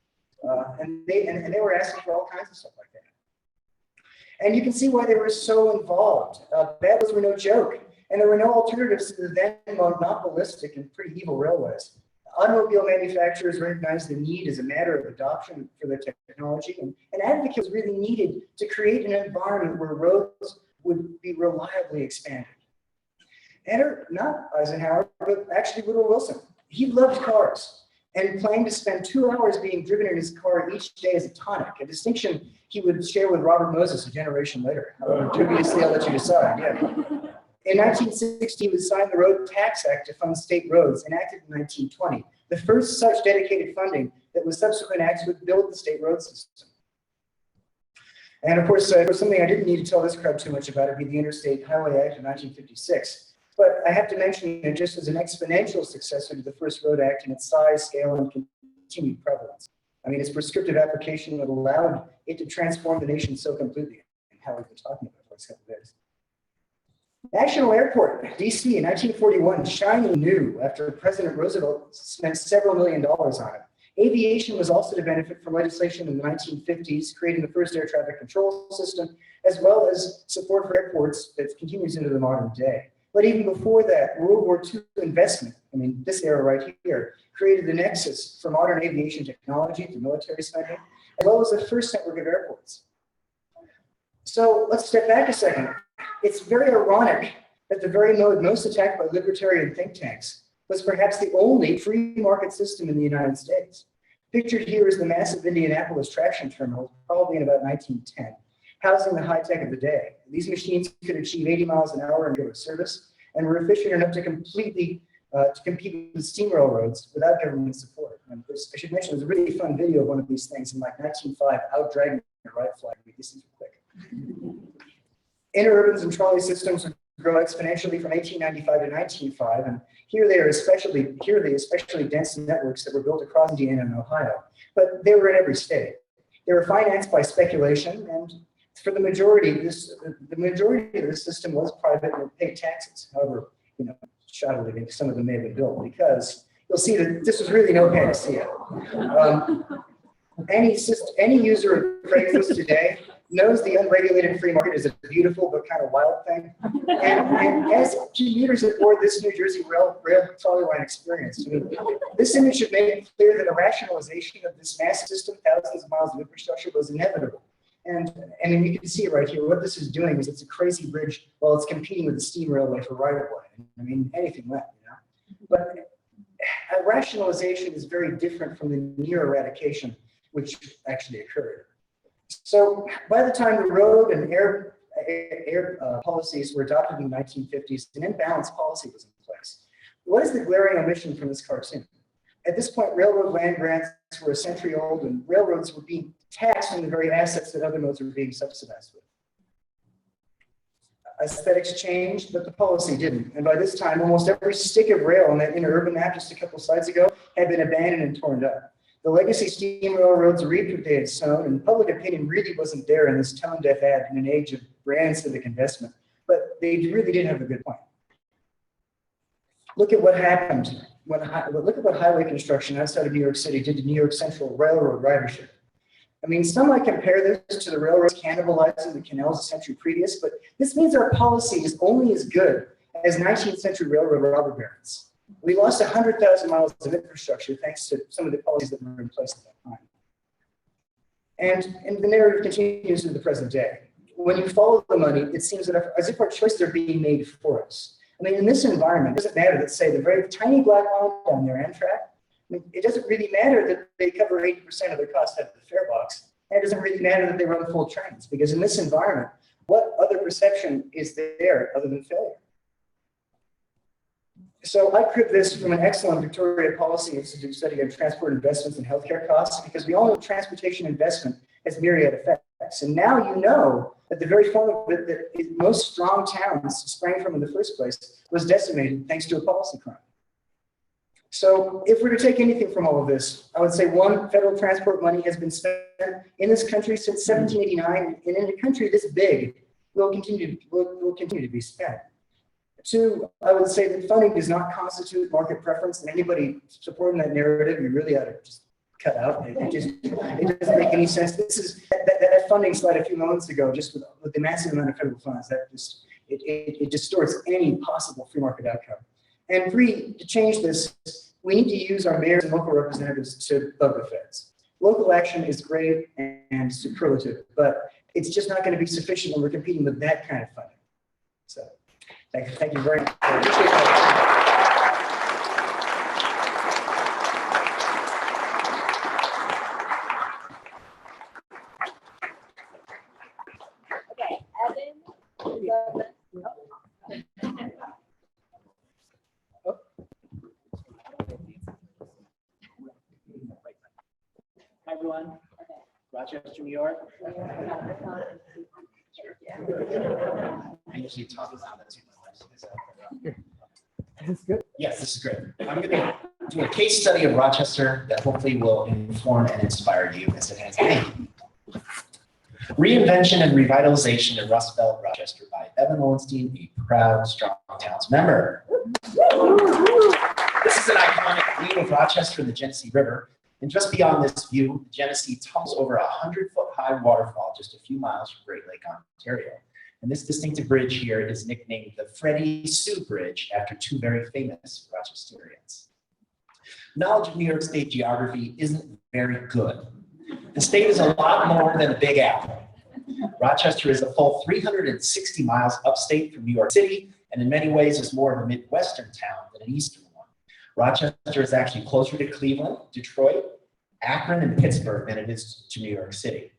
And they were asking for all kinds of stuff like that. And you can see why they were so involved. Bad roads were no joke, and there were no alternatives to the then monopolistic and pretty evil railways. Automobile manufacturers recognized the need as a matter of adoption for the technology, and advocates really needed to create an environment where roads would be reliably expanded. Enter not Eisenhower, but actually Woodrow Wilson. He loved cars and planned to spend 2 hours being driven in his car each day as a tonic, a distinction he would share with Robert Moses a generation later. However, dubiously, I'll let you decide. Yeah. In 1960, he would sign the Road Tax Act to fund state roads, enacted in 1920, the first such dedicated funding that with subsequent acts would build the state road system. And of course, for something I didn't need to tell this crowd too much about, it'd be the Interstate Highway Act of 1956. But I have to mention it just as an exponential successor to the first road act in its size, scale, and continued prevalence. I mean, its prescriptive application that allowed it to transform the nation so completely, and how we've been talking about it for the last couple of days. National Airport, DC, in 1941, shiny new after President Roosevelt spent several $1 million on it. Aviation was also to benefit from legislation in the 1950s, creating the first air traffic control system, as well as support for airports that continues into the modern day. But even before that, World War II investment, I mean, this era right here, created the nexus for modern aviation technology through military spending, as well as the first network of airports. So let's step back a second. It's very ironic that the very mode most attacked by libertarian think tanks was perhaps the only free market system in the United States. Pictured here is the massive Indianapolis traction terminal, probably in about 1910, housing the high tech of the day. These machines could achieve 80 miles an hour in regular service and were efficient enough to compete with steam railroads without government support. And I should mention, there's a really fun video of one of these things in like 1905, out dragging right flag. These things are quick. Interurbans and trolley systems would grow exponentially from 1895 to 1905, and here they especially dense networks that were built across Indiana and Ohio. But they were in every state. They were financed by speculation, and for the majority, of the system was private and paid taxes. However, shoddily, some of them may have been built because you'll see that this was really no panacea. Any user of Craigslist today knows the unregulated free market is a beautiful but kind of wild thing. And as commuters aboard this New Jersey rail trolley line experience, this image should make it clear that a rationalization of this massive system, thousands of miles of infrastructure, was inevitable. And I mean, you can see it right here. What this is doing is it's a crazy bridge while it's competing with the steam railway for right-of-way. I mean, anything less, But a rationalization is very different from the near eradication, which actually occurred. So by the time the road and air policies were adopted in the 1950s, an imbalanced policy was in place. What is the glaring omission from this cartoon? At this point, railroad land grants were a century old, and railroads were being taxed on the very assets that other modes were being subsidized with. Aesthetics changed, but the policy didn't. And by this time, almost every stick of rail on that interurban map just a couple slides ago had been abandoned and torn up. The legacy steam railroads reaped what they had sown, and public opinion really wasn't there in this tone-deaf ad in an age of grand civic investment. But they really did have a good point. Look at what happened. Look at what highway construction outside of New York City did to New York Central Railroad ridership. I mean, some might compare this to the railroads cannibalizing the canals a century previous, but this means our policy is only as good as 19th century railroad robber barons. We lost 100,000 miles of infrastructure thanks to some of the policies that were in place at that time. And the narrative continues to the present day. When you follow the money, it seems that as if our choices are being made for us. I mean, in this environment, it doesn't matter that, say, the very tiny black line down there, Amtrak, I mean, it doesn't really matter that they cover 80% of their cost out of the fare box. And it doesn't really matter that they run full trains, because in this environment, what other perception is there other than failure? So I crib this from an excellent Victoria Policy Institute study of transport investments and healthcare costs, because we all know transportation investment has myriad effects. And now you know that the very form of it that most strong towns sprang from in the first place was decimated thanks to a policy crime. So if we're to take anything from all of this, I would say one, federal transport money has been spent in this country since 1789, and in a country this big, will continue to be spent. Two, I would say that funding does not constitute market preference, and anybody supporting that narrative, you really ought to just cut out. It doesn't make any sense. This is that funding slide a few moments ago, just with the massive amount of federal funds, that just it distorts any possible free market outcome. And three, to change this, we need to use our mayors and local representatives to bug the feds. Local action is great and superlative, but it's just not going to be sufficient when we're competing with that kind of funding. So. Thank you very much. I appreciate that. Okay, Evan. Hi, everyone. Rochester, New York. I usually talk about it too much. That's good. Yes, this is great. I'm going to do a case study of Rochester that hopefully will inform and inspire you as it has me. Reinvention and Revitalization in Rust Belt, Rochester by Evan Olstein, a proud Strong Towns member. This is an iconic view of Rochester and the Genesee River. And just beyond this view, the Genesee tumbles over a 100-foot-high waterfall just a few miles from Great Lake, Ontario. And this distinctive bridge here is nicknamed the Freddie Sue Bridge after two very famous Rochesterians. Knowledge of New York State geography isn't very good. The state is a lot more than a Big Apple. Rochester is a full 360 miles upstate from New York City, and in many ways is more of a Midwestern town than an Eastern one. Rochester is actually closer to Cleveland, Detroit, Akron, and Pittsburgh than it is to New York City.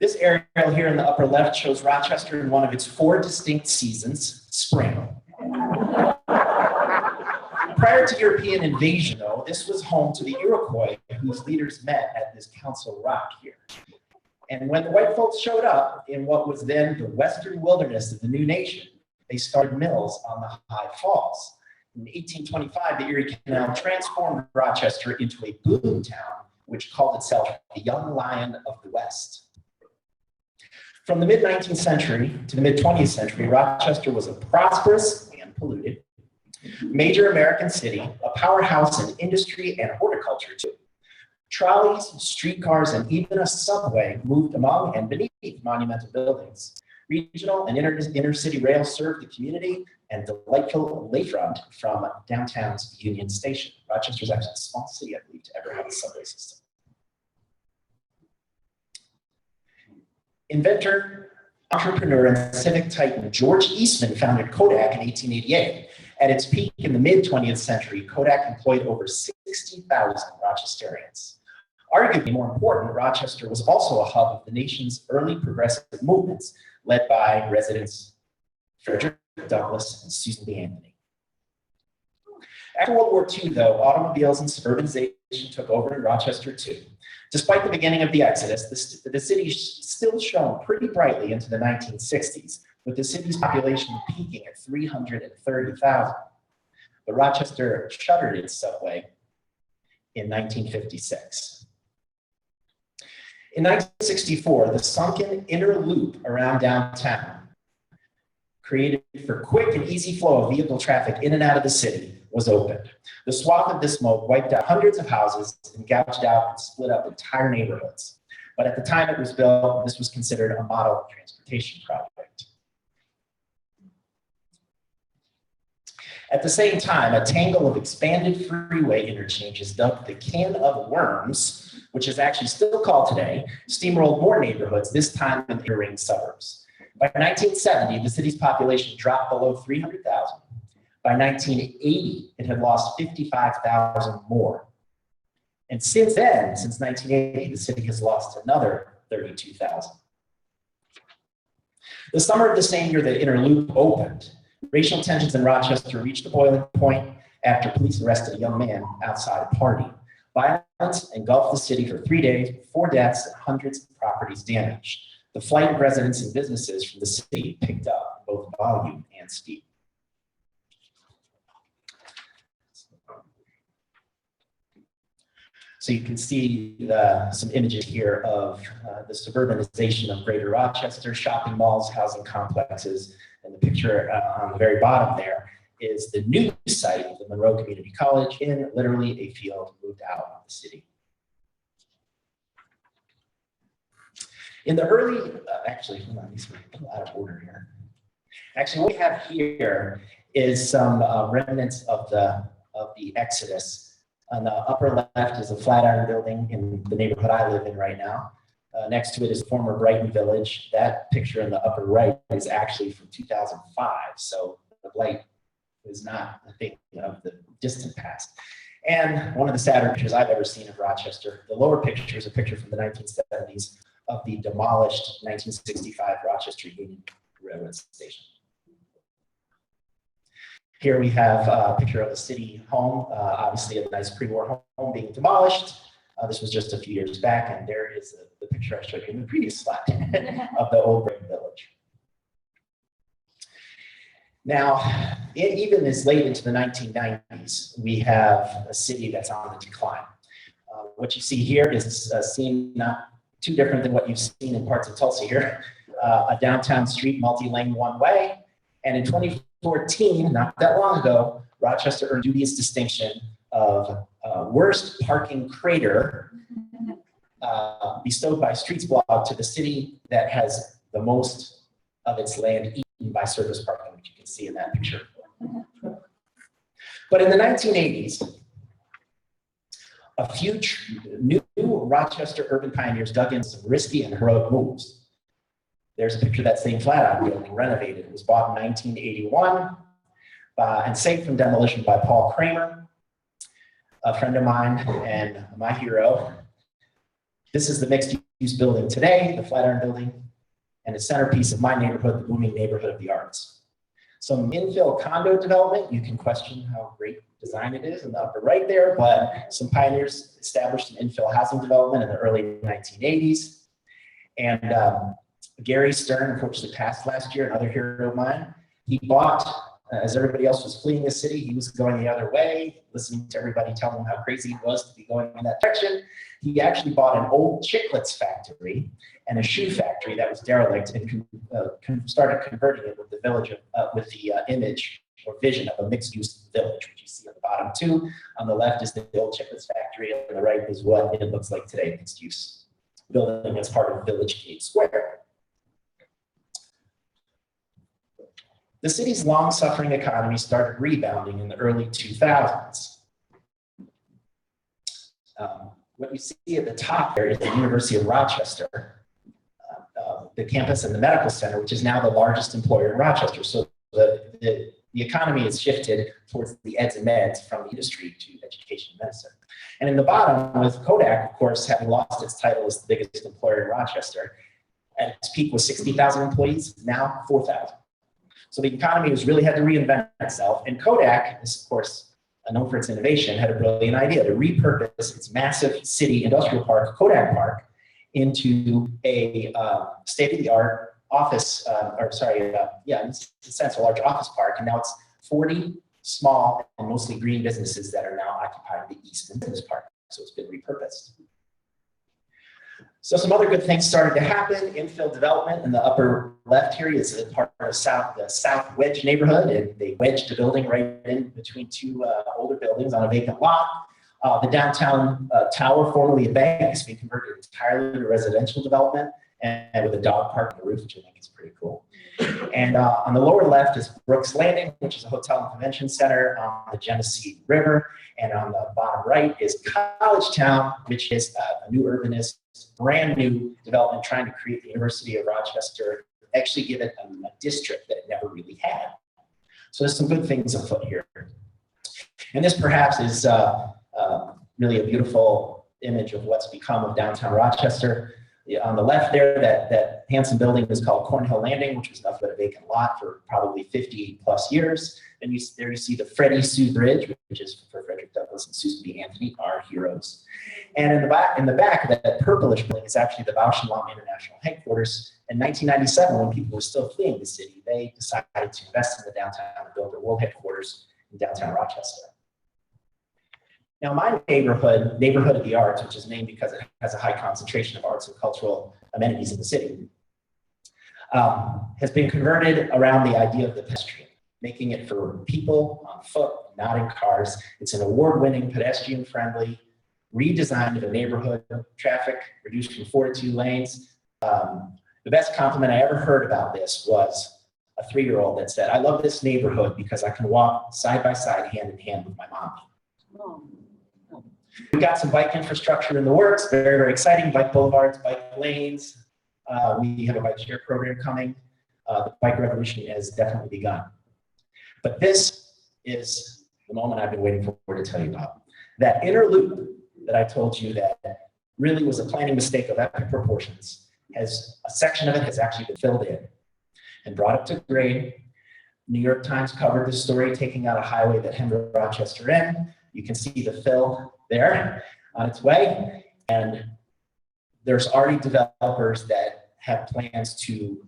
This aerial here in the upper left shows Rochester in one of its 4 distinct seasons, spring. Prior to European invasion, though, this was home to the Iroquois, whose leaders met at this Council Rock here. And when the white folks showed up in what was then the western wilderness of the new nation, they started mills on the high falls. In 1825, the Erie Canal transformed Rochester into a boom town, which called itself the Young Lion of the West. From the mid-19th century to the mid-20th century, Rochester was a prosperous and polluted major American city, a powerhouse in industry and horticulture too. Trolleys, streetcars, and even a subway moved among and beneath monumental buildings. Regional and inter-city rail served the community and delightful lakefront from downtown's Union Station. Rochester is actually a small city, I believe, to ever have a subway system. Inventor, entrepreneur, and civic titan George Eastman founded Kodak in 1888. At its peak in the mid-20th century, Kodak employed over 60,000 Rochesterians. Arguably more important, Rochester was also a hub of the nation's early progressive movements, led by residents Frederick Douglass and Susan B. Anthony. After World War II, though, automobiles and suburbanization took over in Rochester too. Despite the beginning of the exodus, the city still shone pretty brightly into the 1960s, with the city's population peaking at 330,000. But Rochester shuttered its subway in 1956. In 1964, the sunken inner loop around downtown, created for quick and easy flow of vehicle traffic in and out of the city, was opened. The swath of the smoke wiped out hundreds of houses and gouged out and split up entire neighborhoods. But at the time it was built, this was considered a model transportation project. At the same time, a tangle of expanded freeway interchanges dubbed the Can of Worms, which is actually still called today, steamrolled more neighborhoods, this time in the inner-ring suburbs. By 1970, the city's population dropped below 300,000. By 1980, it had lost 55,000 more. And since then, since 1980, the city has lost another 32,000. The summer of the same year that Inner Loop opened, racial tensions in Rochester reached a boiling point after police arrested a young man outside a party. Violence engulfed the city for 3 days, with 4 deaths and hundreds of properties damaged. The flight of residents and businesses from the city picked up in both volume and speed. So you can see some images here of the suburbanization of Greater Rochester, shopping malls, housing complexes, and the picture on the very bottom there is the new site of the Monroe Community College in literally a field moved out of the city. In the early, actually, hold on, these are a little out of order here. Actually, what we have here is some remnants of the Exodus. On the upper left is a Flatiron building in the neighborhood I live in right now. Next to it is former Brighton Village. That picture in the upper right is actually from 2005. So the blight is not a thing of the distant past. And one of the sadder pictures I've ever seen of Rochester, the lower picture is a picture from the 1970s of the demolished 1965 Rochester Union Railroad Station. Here we have a picture of a city home, obviously a nice pre-war home being demolished. This was just a few years back, and there is the picture I showed you in the previous slide of the old Brighton Village. Now, even as late into the 1990s, we have a city that's on the decline. What you see here is a scene not too different than what you've seen in parts of Tulsa here, a downtown street multi-lane one-way, and in 2014, not that long ago, Rochester earned dubious distinction of worst parking crater bestowed by Streets Blog to the city that has the most of its land eaten by surface parking, which you can see in that picture. But in the 1980s, a few new Rochester urban pioneers dug in some risky and heroic moves. There's a picture of that same Flatiron building renovated. It was bought in 1981 and saved from demolition by Paul Kramer, a friend of mine and my hero. This is the mixed-use building today, the Flatiron building, and a centerpiece of my neighborhood, the booming neighborhood of the arts. Some infill condo development, you can question how great design it is in the upper right there, but some pioneers established an infill housing development in the early 1980s. And Gary Stern, unfortunately, passed last year, another hero of mine. He bought, as everybody else was fleeing the city, he was going the other way, listening to everybody telling him how crazy it was to be going in that direction. He actually bought an old chiclets factory and a shoe factory that was derelict and started converting it with the village of, with the image or vision of a mixed-use village, which you see on the bottom two. On the left is the old chiclets factory, and on the right is what it looks like today, mixed-use building as part of Village Gate Square. The city's long-suffering economy started rebounding in the early 2000s. What you see at the top there is the University of Rochester, the campus and the medical center, which is now the largest employer in Rochester. So the economy has shifted towards the eds and meds from the industry to education and medicine. And in the bottom, with Kodak, of course, having lost its title as the biggest employer in Rochester, at its peak was 60,000 employees, now 4,000. So the economy has really had to reinvent itself. And Kodak is, of course, known for its innovation, had a brilliant idea to repurpose its massive city industrial park, Kodak Park, into a state-of-the-art office, in a sense, a large office park. And now it's 40 small and mostly green businesses that are now occupying the east end of this park. So it's been repurposed. So some other good things started to happen. Infill development in the upper left here is a part of the South Wedge neighborhood, and they wedged a building right in between two older buildings on a vacant lot. The downtown tower, formerly a bank, is being converted entirely to residential development, and with a dog park on the roof, which I think is pretty cool. And on the lower left is Brooks Landing, which is a hotel and convention center on the Genesee River. And on the bottom right is College Town, which is a new urbanist, brand new development trying to create the University of Rochester, actually give it a district that it never really had. So there's some good things afoot here. And this perhaps is really a beautiful image of what's become of downtown Rochester. On the left there, that handsome building is called Cornhill Landing, which was nothing but a vacant lot for probably 50 plus years. And there you see the Freddie Sue Bridge, which is for Frederick Douglass and Susan B. Anthony, our heroes. And in the back of that purplish building is actually the Bausch & Lomb International Headquarters. In 1997, when people were still fleeing the city, they decided to invest in the downtown and build their world headquarters in downtown Rochester. Now, my neighborhood of the arts, which is named because it has a high concentration of arts and cultural amenities in the city, has been converted around the idea of the pedestrian, making it for people on foot, not in cars. It's an award-winning, pedestrian-friendly redesign of the neighborhood, traffic reduced from 4 to 2 lanes. The best compliment I ever heard about this was a 3-year-old that said, "I love this neighborhood because I can walk side by side, hand in hand with my mom." We've got some bike infrastructure in the works, very, very exciting, bike boulevards, bike lanes. We have a bike share program coming. The bike revolution has definitely begun. But this is the moment I've been waiting for to tell you about. That inner loop that I told you that really was a planning mistake of epic proportions, a section of it has actually been filled in and brought up to grade. New York Times covered this story, taking out a highway that hemmed Rochester in. You can see the fill there on its way. And there's already developers that have plans to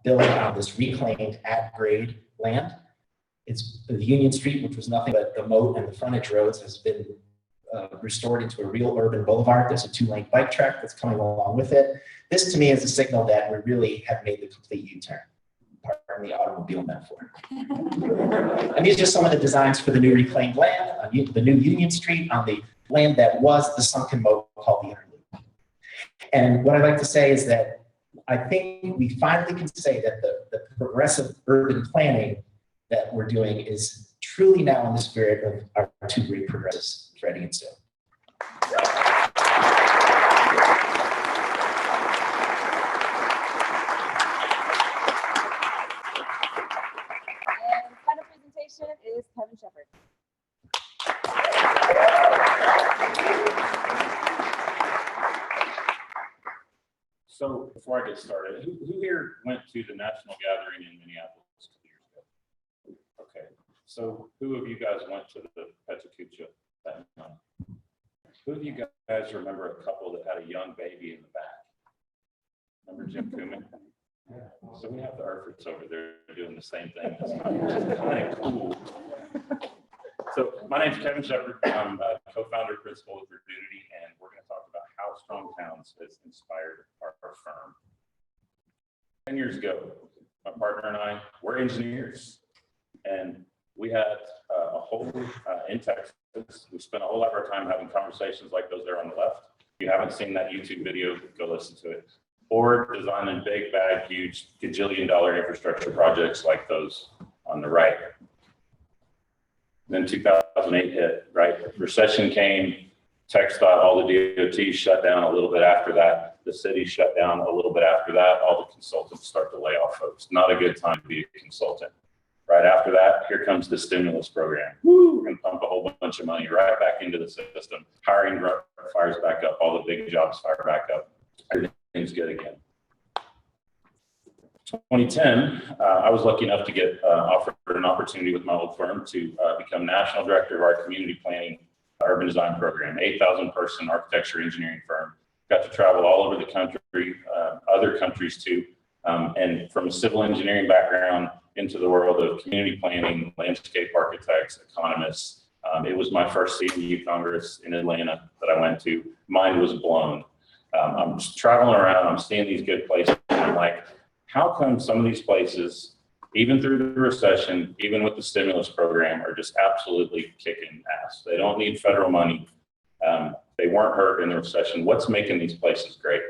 build on this reclaimed at-grade land. It's the Union Street, which was nothing but the moat and the frontage roads, has been restored into a real urban boulevard. There's a 2-lane bike track that's coming along with it. This to me is a signal that we really have made the complete U-turn. Pardon the automobile metaphor. And these are just some of the designs for the new reclaimed land, the new Union Street on the land that was the sunken moat called the Inner Loop. And what I'd like to say is that I think we finally can say that the progressive urban planning that we're doing is truly now in the spirit of our 2 great progressives, Freddie and Sue. Is Kevin Shephard. So before I get started, who here went to the national gathering in Minneapolis 2 years ago? Okay, so who of you guys went to the Pecha Kucha that night? Who of you guys remember a couple that had a young baby in the back? Remember Jim Cooman? So we have the Erfords over there doing the same thing. It's kind of cool. So my name's Kevin Shephard. I'm a co-founder, principal of Unity, and we're going to talk about how Strong Towns has inspired our firm. 10 years ago, my partner and I were engineers, and we had a whole, in Texas, we spent a whole lot of our time having conversations like those there on the left. If you haven't seen that YouTube video, go listen to it. Or designing big, bad, huge, gajillion-dollar infrastructure projects like those on the right. Then 2008 hit, right? Recession came, tech thought all the DOTs shut down a little bit after that. The city shut down a little bit after that. All the consultants start to lay off folks. Not a good time to be a consultant. Right after that, here comes the stimulus program. Woo! We're gonna pump a whole bunch of money right back into the system. Hiring fires back up. All the big jobs fire back up. Everything's good again. 2010, I was lucky enough to get offered an opportunity with my old firm to become national director of our community planning urban design program, 8,000 person architecture engineering firm. Got to travel all over the country, other countries too, and from a civil engineering background into the world of community planning, landscape architects, economists. It was my first CMU Congress in Atlanta that I went to. Mind was blown. I'm just traveling around, I'm seeing these good places, and I'm like, how come some of these places, even through the recession, even with the stimulus program, are just absolutely kicking ass? They don't need federal money. They weren't hurt in the recession. What's making these places great?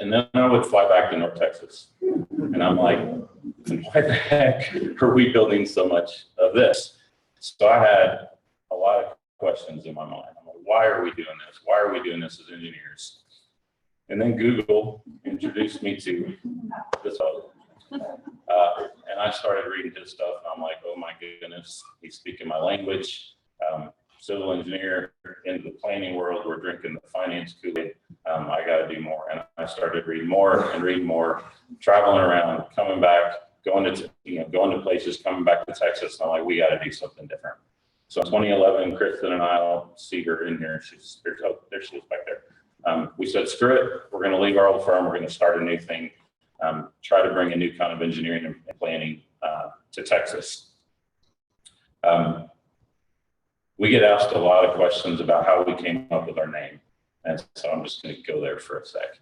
And then I would fly back to North Texas. And I'm like, why the heck are we building so much of this? So I had a lot of questions in my mind. I'm like, why are we doing this? Why are we doing this as engineers? And then Google introduced me to this other. And I started reading his stuff, and I'm like, oh my goodness, he's speaking my language. Civil engineer into the planning world, we're drinking the finance Kool-Aid. I got to do more. And I started reading more and reading more, traveling around, coming back, going to places, coming back to Texas. And I'm like, we got to do something different. So in 2011, Kristen and I'll see her in here. There she is back there. We said, screw it. We're going to leave our old firm. We're going to start a new thing. Try to bring a new kind of engineering and planning to Texas. We get asked a lot of questions about how we came up with our name. And so I'm just going to go there for a sec.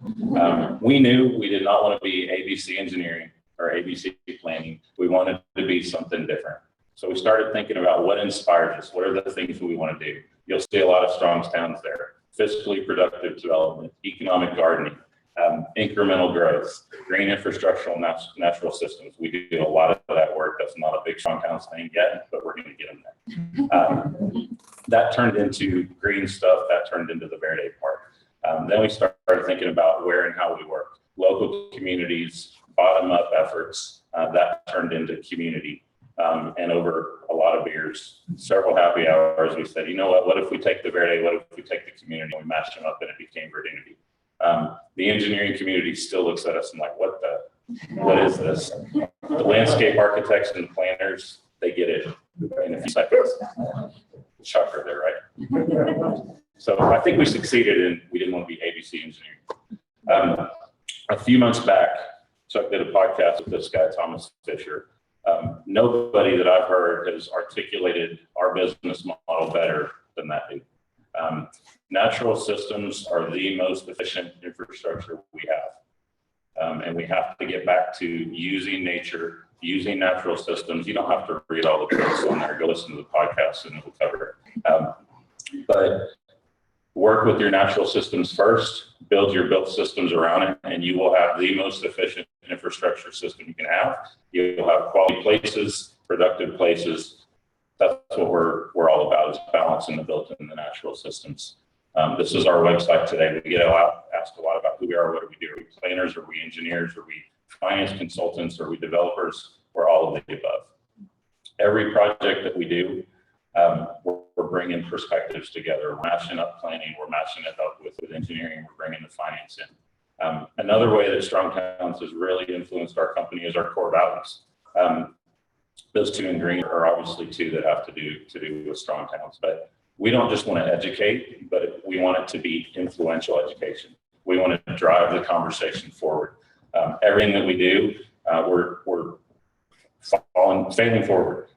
We knew we did not want to be ABC engineering or ABC planning. We wanted to be something different. So we started thinking about what inspires us. What are the things we want to do? You'll see a lot of strong towns there. Fiscally productive development, economic gardening, incremental growth, green infrastructural natural systems. We do a lot of that work. That's not a big strong towns thing yet, but we're going to get them there. That turned into green stuff. That turned into the Verde part. Then we started thinking about where and how we work. Local communities, bottom-up efforts. That turned into community. And over a lot of beers, several happy hours, we said, you know what if we take the Verde, what if we take the community, and we mash them up and it became Verdinity. The engineering community still looks at us and like, what is this? The landscape architects and the planners, they get it in a few seconds. Shocker there, right? So I think we succeeded and we didn't want to be ABC engineering. A few months back, Chuck did a podcast with this guy, Thomas Fisher. Nobody that I've heard has articulated our business model better than that dude. Natural systems are the most efficient infrastructure we have. And we have to get back to using nature, using natural systems. You don't have to read all the books on there. Go listen to the podcast and it'll cover it. But work with your natural systems first, build your built systems around it, and you will have the most efficient infrastructure system you can have. You'll have quality places, productive places. That's what we're all about, is balancing the built and the natural systems. This is our website today. We get asked a lot about who we are, what do we do? Are we planners? Are we engineers? Are we finance consultants? Are we developers? We're all of the above. Every project that we do, we're bringing perspectives together. We're matching up planning. We're matching it up with engineering. We're bringing the finance in. Another way that Strong Towns has really influenced our company is our core values. Those two in green are obviously two that have to do with Strong Towns. But we don't just want to educate, but we want it to be influential education. We want to drive the conversation forward. Everything that we do, we're failing forward.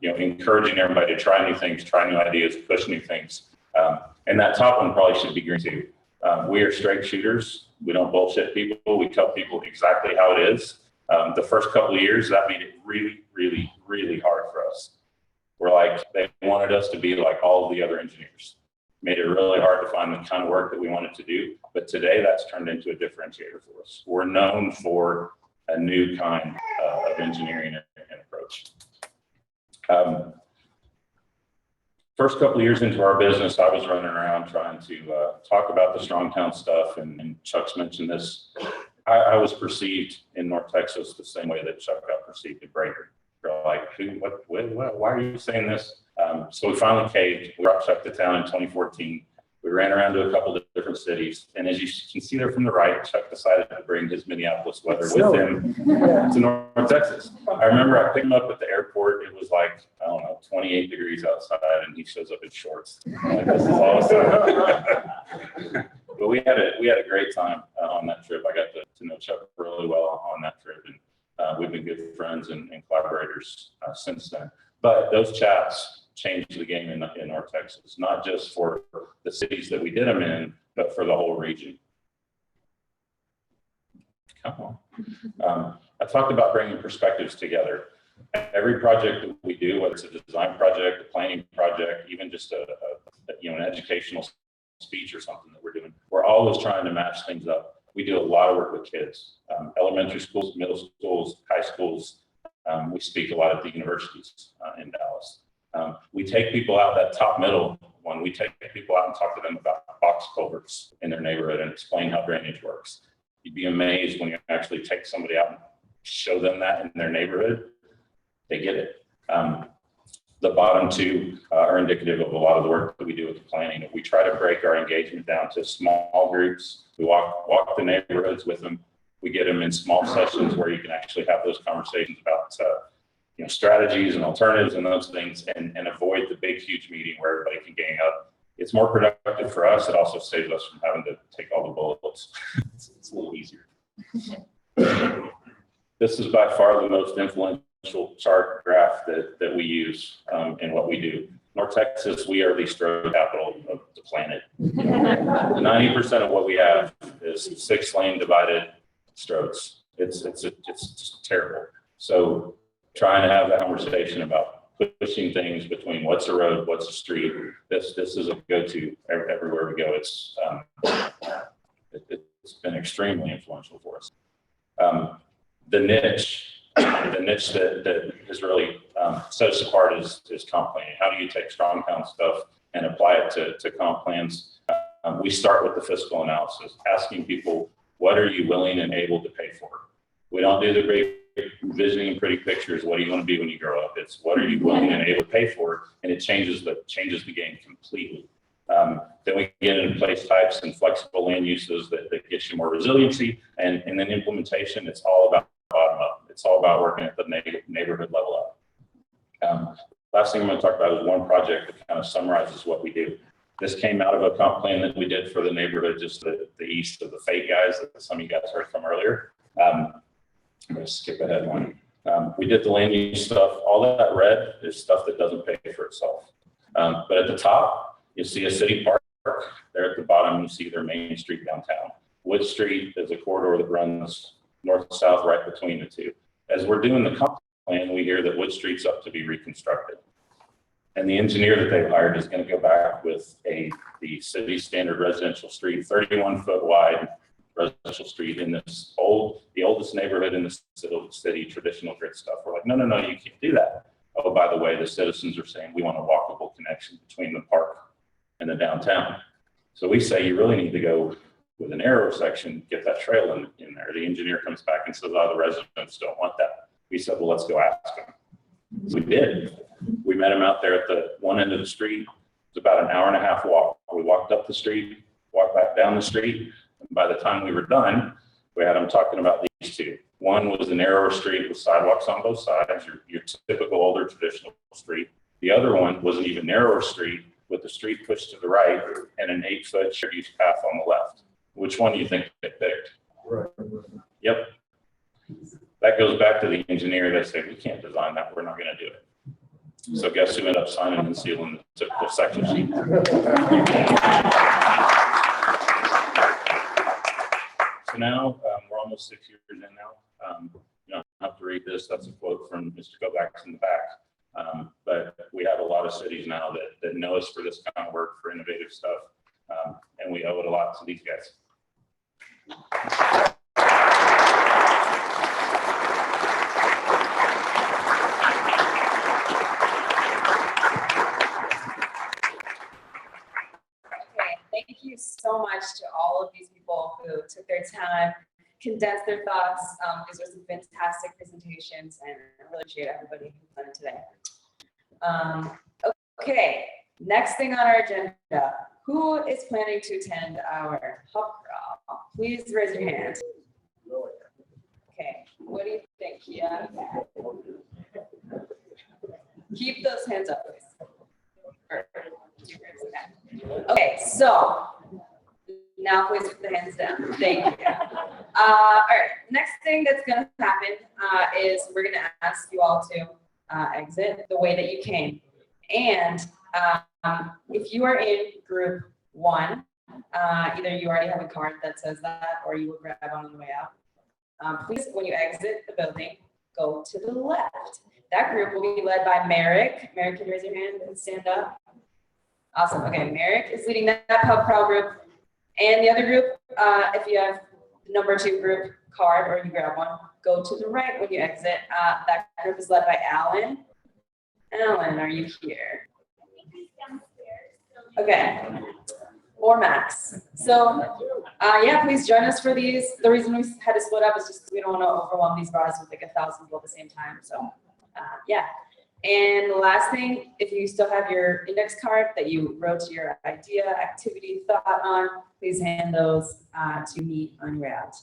Encouraging everybody to try new things, try new ideas, push new things. And that top one probably should be green too. We are straight shooters. We don't bullshit people. We tell people exactly how it is. The first couple of years, that made it really, really, really hard for us. We're like, they wanted us to be like all of the other engineers. Made it really hard to find the kind of work that we wanted to do. But today that's turned into a differentiator for us. We're known for a new kind of engineering and approach. First couple of years into our business, I was running around trying to talk about the strong town stuff, and Chuck's mentioned this. I was perceived in North Texas the same way that Chuck got perceived in Brainerd. They're like, why are you saying this? So we finally caved. We brought Chuck to town in 2014. We ran around to a couple of different cities. And as you can see there from the right, Chuck decided to bring his Minneapolis weather with him to North Texas. I remember I picked him up at the airport. It was like, I don't know, 28 degrees outside, and he shows up in shorts. Like, this is awesome. But we had a great time on that trip. I got to know Chuck really well on that trip. And we've been good friends and collaborators since then. But those chats changed the game in North Texas, not just for the cities that we did them in, but for the whole region. Come on. I talked about bringing perspectives together. Every project that we do, whether it's a design project, a planning project, even just an educational speech or something that we're doing, we're always trying to match things up. We do a lot of work with kids, elementary schools, middle schools, high schools. We speak a lot at the universities in Dallas. We take people out, that top middle one, we take people out and talk to them about box culverts in their neighborhood and explain how drainage works. You'd be amazed when you actually take somebody out and show them that in their neighborhood. They get it. The bottom two are indicative of a lot of the work that we do with the planning. We try to break our engagement down to small groups. We walk the neighborhoods with them. We get them in small sessions where you can actually have those conversations about strategies and alternatives and those things, and avoid the big, huge meeting where everybody can gang up. It's more productive for us. It also saves us from having to take all the bullets. It's a little easier. This is by far the most influential chart graph that we use in what we do. North Texas, we are the stroke capital of the planet. 90% of what we have is 6-lane divided strokes. It's just terrible. So trying to have that conversation about pushing things between what's a road, what's a street. This is a go-to everywhere we go. It's been extremely influential for us. The niche that has really set us apart is comp planning. How do you take strong town stuff and apply it to comp plans? We start with the fiscal analysis, asking people, what are you willing and able to pay for? We don't do the great visioning pretty pictures. What do you want to be when you grow up? It's what are you willing and able to pay for? And it changes the game completely. Then we get into place types and flexible land uses that gets you more resiliency. And then implementation, it's all about bottom up. It's all about working at the neighborhood level up. Last thing I'm going to talk about is one project that kind of summarizes what we do. This came out of a comp plan that we did for the neighborhood just the east of the Fate guys that some of you guys heard from earlier. I'm going to skip ahead one. We did the land use stuff. All that red is stuff that doesn't pay for itself. But at the top, you see a city park. There at the bottom, you see their main street downtown. Wood Street is a corridor that runs north-south right between the two. As we're doing the comp plan, we hear that Wood Street's up to be reconstructed. And the engineer that they've hired is going to go back with the city standard residential street, 31-foot wide residential street in this the oldest neighborhood in the city, traditional grid stuff. We're like, no, you can't do that. Oh, by the way, the citizens are saying we want a walkable connection between the park and the downtown. So we say you really need to go with an arrow section, get that trail in there. The engineer comes back and says, oh, the residents don't want that. We said, well, let's go ask them. So we did. We met him out there at the one end of the street. It's about an hour and a half walk. We walked up the street, walked back down the street. And by the time we were done, we had him talking about these two. One was a narrower street with sidewalks on both sides, your typical older traditional street. The other one was an even narrower street with the street pushed to the right and an 8-foot shared use path on the left. Which one do you think they picked? Right. Yep. That goes back to the engineer. They say, we can't design that. We're not going to do it. So guess who ended up signing and sealing the typical section sheet? So now we're almost 6 years in now. You don't have to read this. That's a quote from Mr. Kovacs in the back. But we have a lot of cities now that know us for this kind of work, for innovative stuff. And we owe it a lot to these guys. Thank you so much to all of these people who took their time, condensed their thoughts. These were some fantastic presentations, and I really appreciate everybody who done it today. Okay, next thing on our agenda. Who is planning to attend our pub crawl? Please raise your hand. Okay, what do you think, Kia? Keep those hands up, please. Okay, so now please put the hands down. Thank you. All right, next thing that's gonna happen is we're gonna ask you all to exit the way that you came. And if you are in group 1, either you already have a card that says that or you will grab on the way out. Please, when you exit the building, go to the left. That group will be led by Merrick. Merrick, can you raise your hand and stand up? Awesome. Okay, Merrick is leading that pub crawl group. And the other group, if you have the number 2 group card or you grab one, go to the right when you exit. That group is led by Alan. Alan, are you here? Okay. Or Max. So, yeah, please join us for these. The reason we had to split up is just we don't want to overwhelm these bars with like 1,000 people at the same time. So, yeah. And the last thing, if you still have your index card that you wrote your idea, activity, thought on, please hand those to me on your way out.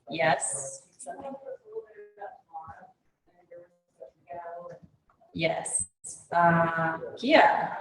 Yes? Yes. Kia.